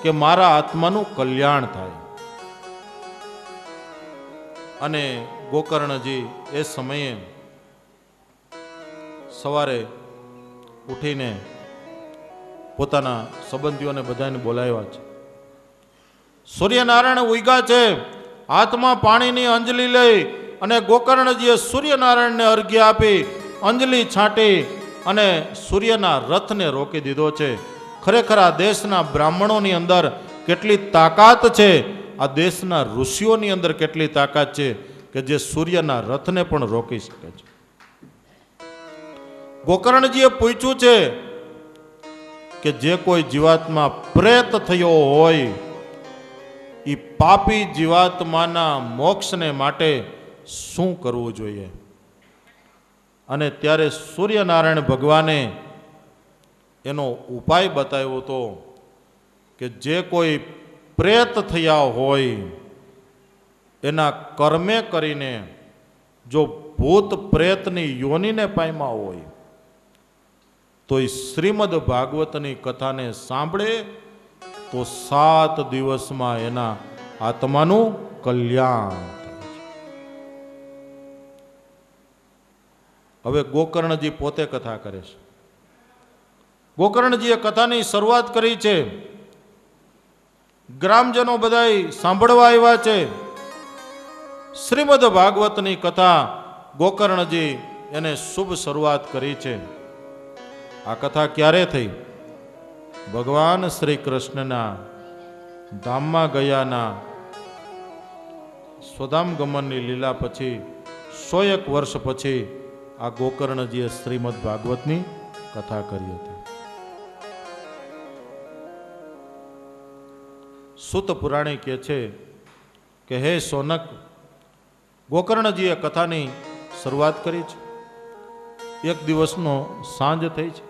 કે મારા આત્માનું કલ્યાણ થાય. અને ગોકર્ણજી એ સમયે સવારે ઉઠીને પોતાના સંબંધીઓને બધાને બોલાવ્યા છે. સૂર્યનારાયણ ઉગ્યા છે, હાથમાં પાણીની અંજલિ લઈ અને ગોકર્ણજીએ સૂર્યનારાયણને અર્ઘ્ય આપી અંજલિ છાંટી અને સૂર્યના રથને રોકી દીધો છે. ખરેખર આ દેશના બ્રાહ્મણોની અંદર કેટલી તાકાત છે, આ દેશના ઋષિઓની અંદર કેટલી તાકાત છે કે જે સૂર્યના રથને પણ રોકી શકે છે. ગોકર્ણજીએ પૂછ્યું છે કે જે કોઈ જીવાત્મા પ્રેત થયો હોય એ પાપી જીવાત્માના મોક્ષને માટે શું કરવું જોઈએ? અને ત્યારે સૂર્યનારાયણ ભગવાને એનો ઉપાય બતાવ્યો હતો કે જે કોઈ પ્રેત થયા હોય એના કર્મે કરીને જો ભૂત પ્રેતની યોનિને પામ્યા હોય તો એ શ્રીમદ ભાગવતની કથાને સાંભળે તો 7 દિવસમાં એના આત્માનું કલ્યાણ થાય છે. હવે ગોકર્ણજી પોતે કથા કરે છે. ગોકર્ણજીએ કથાની શરૂઆત કરી છે. ગ્રામજનો બધાય સાંભળવા આવ્યા છે. શ્રીમદ ભાગવતની કથા ગોકર્ણજી એને શુભ શરૂઆત કરી છે. આ કથા ક્યારે થઈ? ભગવાન શ્રી કૃષ્ણના ધામમાં ગયાના સ્વધામ ગમનની લીલા પછી 101 વર્ષ પછી આ ગોકર્ણજીએ શ્રીમદ ભાગવતની કથા કરી હતી. સુત પુરાણી કહે છે કે હે સોનક, ગોકર્ણજીએ કથાની શરૂઆત કરી છે. એક દિવસનો સાંજ થઈ છે.